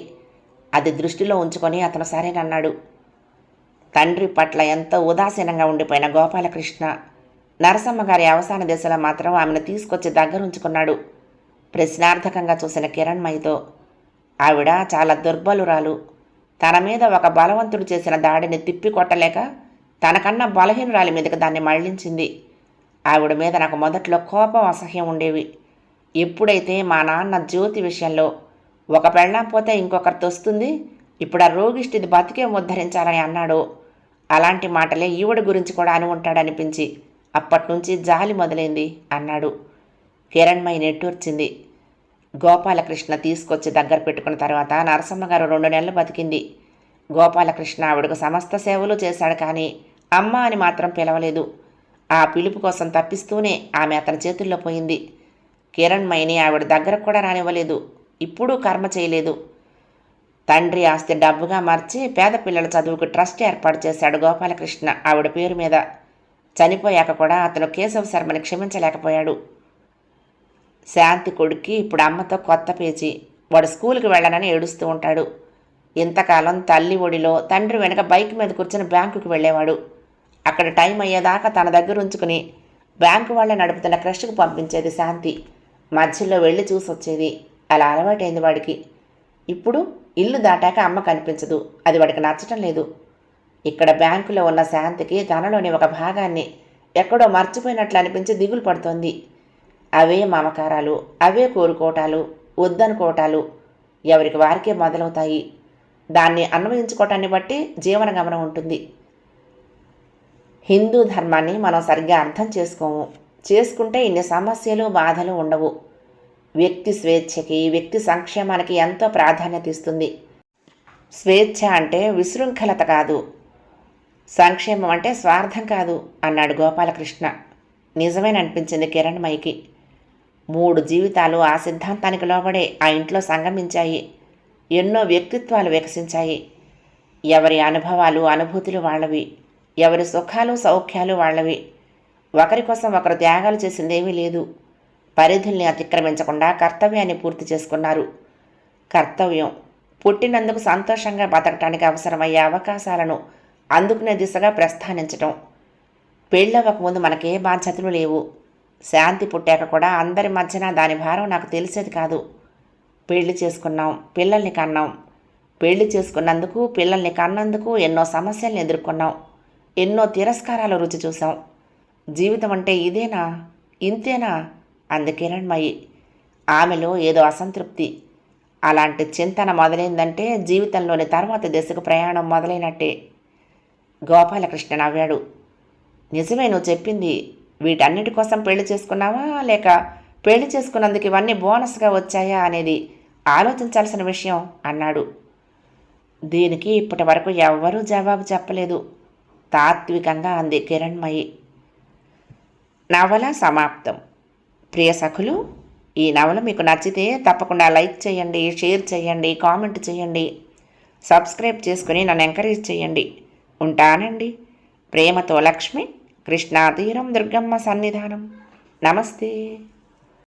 అది దృష్టిలో ఉంచుకొని అతను సరేనన్నాడు. తండ్రి పట్ల ఎంతో ఉదాసీనంగా ఉండిపోయిన గోపాలకృష్ణ నరసమ్మగారి అవసాన దశలో మాత్రం ఆమెను తీసుకొచ్చి దగ్గరుంచుకున్నాడు. ప్రశ్నార్థకంగా చూసిన కిరణ్మయితో, ఆవిడ చాలా దుర్బలురాలు. తన మీద ఒక బలవంతుడు చేసిన దాడిని తిప్పికొట్టలేక తనకన్నా బలహీనురాలి మీదకి దాన్ని మళ్లించింది. ఆవిడ మీద నాకు మొదట్లో కోపం, అసహ్యం ఉండేవి. ఎప్పుడైతే మా నాన్న జ్యోతి విషయంలో ఒక పెళ్ళాం పోతే ఇంకొకరితో వస్తుంది, ఇప్పుడు ఆ రోగిష్టిది బతికే ఉద్ధరించాలని అన్నాడో, అలాంటి మాటలే ఈవిడ గురించి కూడా అని ఉంటాడనిపించి అప్పట్నుంచి జాలి మొదలైంది అన్నాడు. కిరణ్మయి నెట్టూర్చింది. గోపాలకృష్ణ తీసుకొచ్చి దగ్గర పెట్టుకున్న తర్వాత నరసమ్మగారు 2 నెలలు బతికింది. గోపాలకృష్ణ ఆవిడకు సమస్త సేవలు చేశాడు, కానీ అమ్మ అని మాత్రం పిలవలేదు. ఆ పిలుపు కోసం తప్పిస్తూనే ఆమె అతని చేతుల్లో పోయింది. కిరణ్మయిని ఆవిడ దగ్గరకు కూడా రానివ్వలేదు. ఇప్పుడూ కర్మ చేయలేదు. తండ్రి ఆస్తి డబ్బుగా మార్చి పేద పిల్లల చదువుకు ట్రస్ట్ ఏర్పాటు చేశాడు గోపాలకృష్ణ ఆవిడ పేరు మీద. చనిపోయాక కూడా అతను కేశవ శర్మని క్షమించలేకపోయాడు. శాంతి కొడుక్కి ఇప్పుడు అమ్మతో కొత్త పేచి. వాడు స్కూల్కి వెళ్ళనని ఏడుస్తూ ఉంటాడు. ఇంతకాలం తల్లి ఒడిలో తండ్రి వెనక బైక్ మీద కూర్చొని బ్యాంకుకి వెళ్ళేవాడు. అక్కడ టైం అయ్యేదాకా తన దగ్గర ఉంచుకుని బ్యాంకు వాళ్ళే నడుపుతున్న క్రష్కు పంపించేది శాంతి. మధ్యలో వెళ్ళి చూసొచ్చేది. అలా అలవాటైంది వాడికి. ఇప్పుడు ఇల్లు దాటాక అమ్మ కనిపించదు. అది వాడికి నచ్చటం లేదు. ఇక్కడ బ్యాంకులో ఉన్న శాంతికి తనలోని ఒక భాగాన్ని ఎక్కడో మర్చిపోయినట్లు అనిపించి దిగులు పడుతోంది. అవే మమకారాలు, అవే కోరుకోటాలు, వద్దనుకోటాలు ఎవరికి వారికే మొదలవుతాయి. దాన్ని అన్వయించుకోవటాన్ని బట్టి జీవన గమనం ఉంటుంది. హిందూ ధర్మాన్ని మనం సరిగ్గా అర్థం చేసుకోము. చేసుకుంటే ఇన్ని సమస్యలు, బాధలు ఉండవు. వ్యక్తి స్వేచ్ఛకి, వ్యక్తి సంక్షేమానికి ఎంతో ప్రాధాన్యత ఇస్తుంది. స్వేచ్ఛ అంటే విశృంఖలత కాదు, సంక్షేమం అంటే స్వార్థం కాదు అన్నాడు గోపాలకృష్ణ. నిజమేననిపించింది కిరణ్మయికి. 3 జీవితాలు ఆ సిద్ధాంతానికి లోబడే ఆ ఇంట్లో సంగమించాయి. ఎన్నో వ్యక్తిత్వాలు వికసించాయి. ఎవరి అనుభవాలు, అనుభూతులు వాళ్ళవి. ఎవరి సుఖాలు, సౌఖ్యాలు వాళ్ళవి. ఒకరి కోసం ఒకరు త్యాగాలు చేసిందేమీ లేదు. పరిధుల్ని అతిక్రమించకుండా కర్తవ్యాన్ని పూర్తి చేసుకున్నారు. కర్తవ్యం పుట్టినందుకు సంతోషంగా బతకటానికి అవసరమయ్యే అవకాశాలను అందుకునే దిశగా ప్రస్థానించటం. పెళ్ళవ్వకముందు మనకే బాధ్యతలు లేవు. శాంతి పుట్టాక కూడా అందరి మధ్యన దాని భారం నాకు తెలిసేది కాదు. పెళ్లి చేసుకున్నాం, పిల్లల్ని కన్నాం. పెళ్లి చేసుకున్నందుకు, పిల్లల్ని కన్నందుకు ఎన్నో సమస్యల్ని ఎదుర్కొన్నాం. ఎన్నో తిరస్కారాలు రుచి చూసాం. జీవితం అంటే ఇదేనా, ఇంతేనా అంది కిరణ్మయి. ఆమెలో ఏదో అసంతృప్తి. అలాంటి చింతన మొదలైందంటే జీవితంలోని తర్వాత దశకు ప్రయాణం మొదలైనట్టే. గోపాలకృష్ణ నవ్వాడు. నిజమే నువ్వు చెప్పింది. వీటన్నిటి కోసం పెళ్లి చేసుకున్నావా, లేక పెళ్లి చేసుకున్నందుకు ఇవన్నీ బోనస్గా వచ్చాయా అనేది ఆలోచించాల్సిన విషయం అన్నాడు. దీనికి ఇప్పటి వరకు ఎవ్వరూ జవాబు చెప్పలేదు. తాత్వికంగా అంది కిరణ్మయి. నవల సమాప్తం. ప్రియ సఖులు, ఈ నవల మీకు నచ్చితే తప్పకుండా లైక్ చేయండి, షేర్ చేయండి, కామెంట్ చేయండి, సబ్స్క్రైబ్ చేసుకుని నన్ను ఎంకరేజ్ చేయండి. ఉంటానండి. ప్రేమతో లక్ష్మి, కృష్ణా తీరం, దుర్గమ్మ సన్నిధానం. నమస్తే.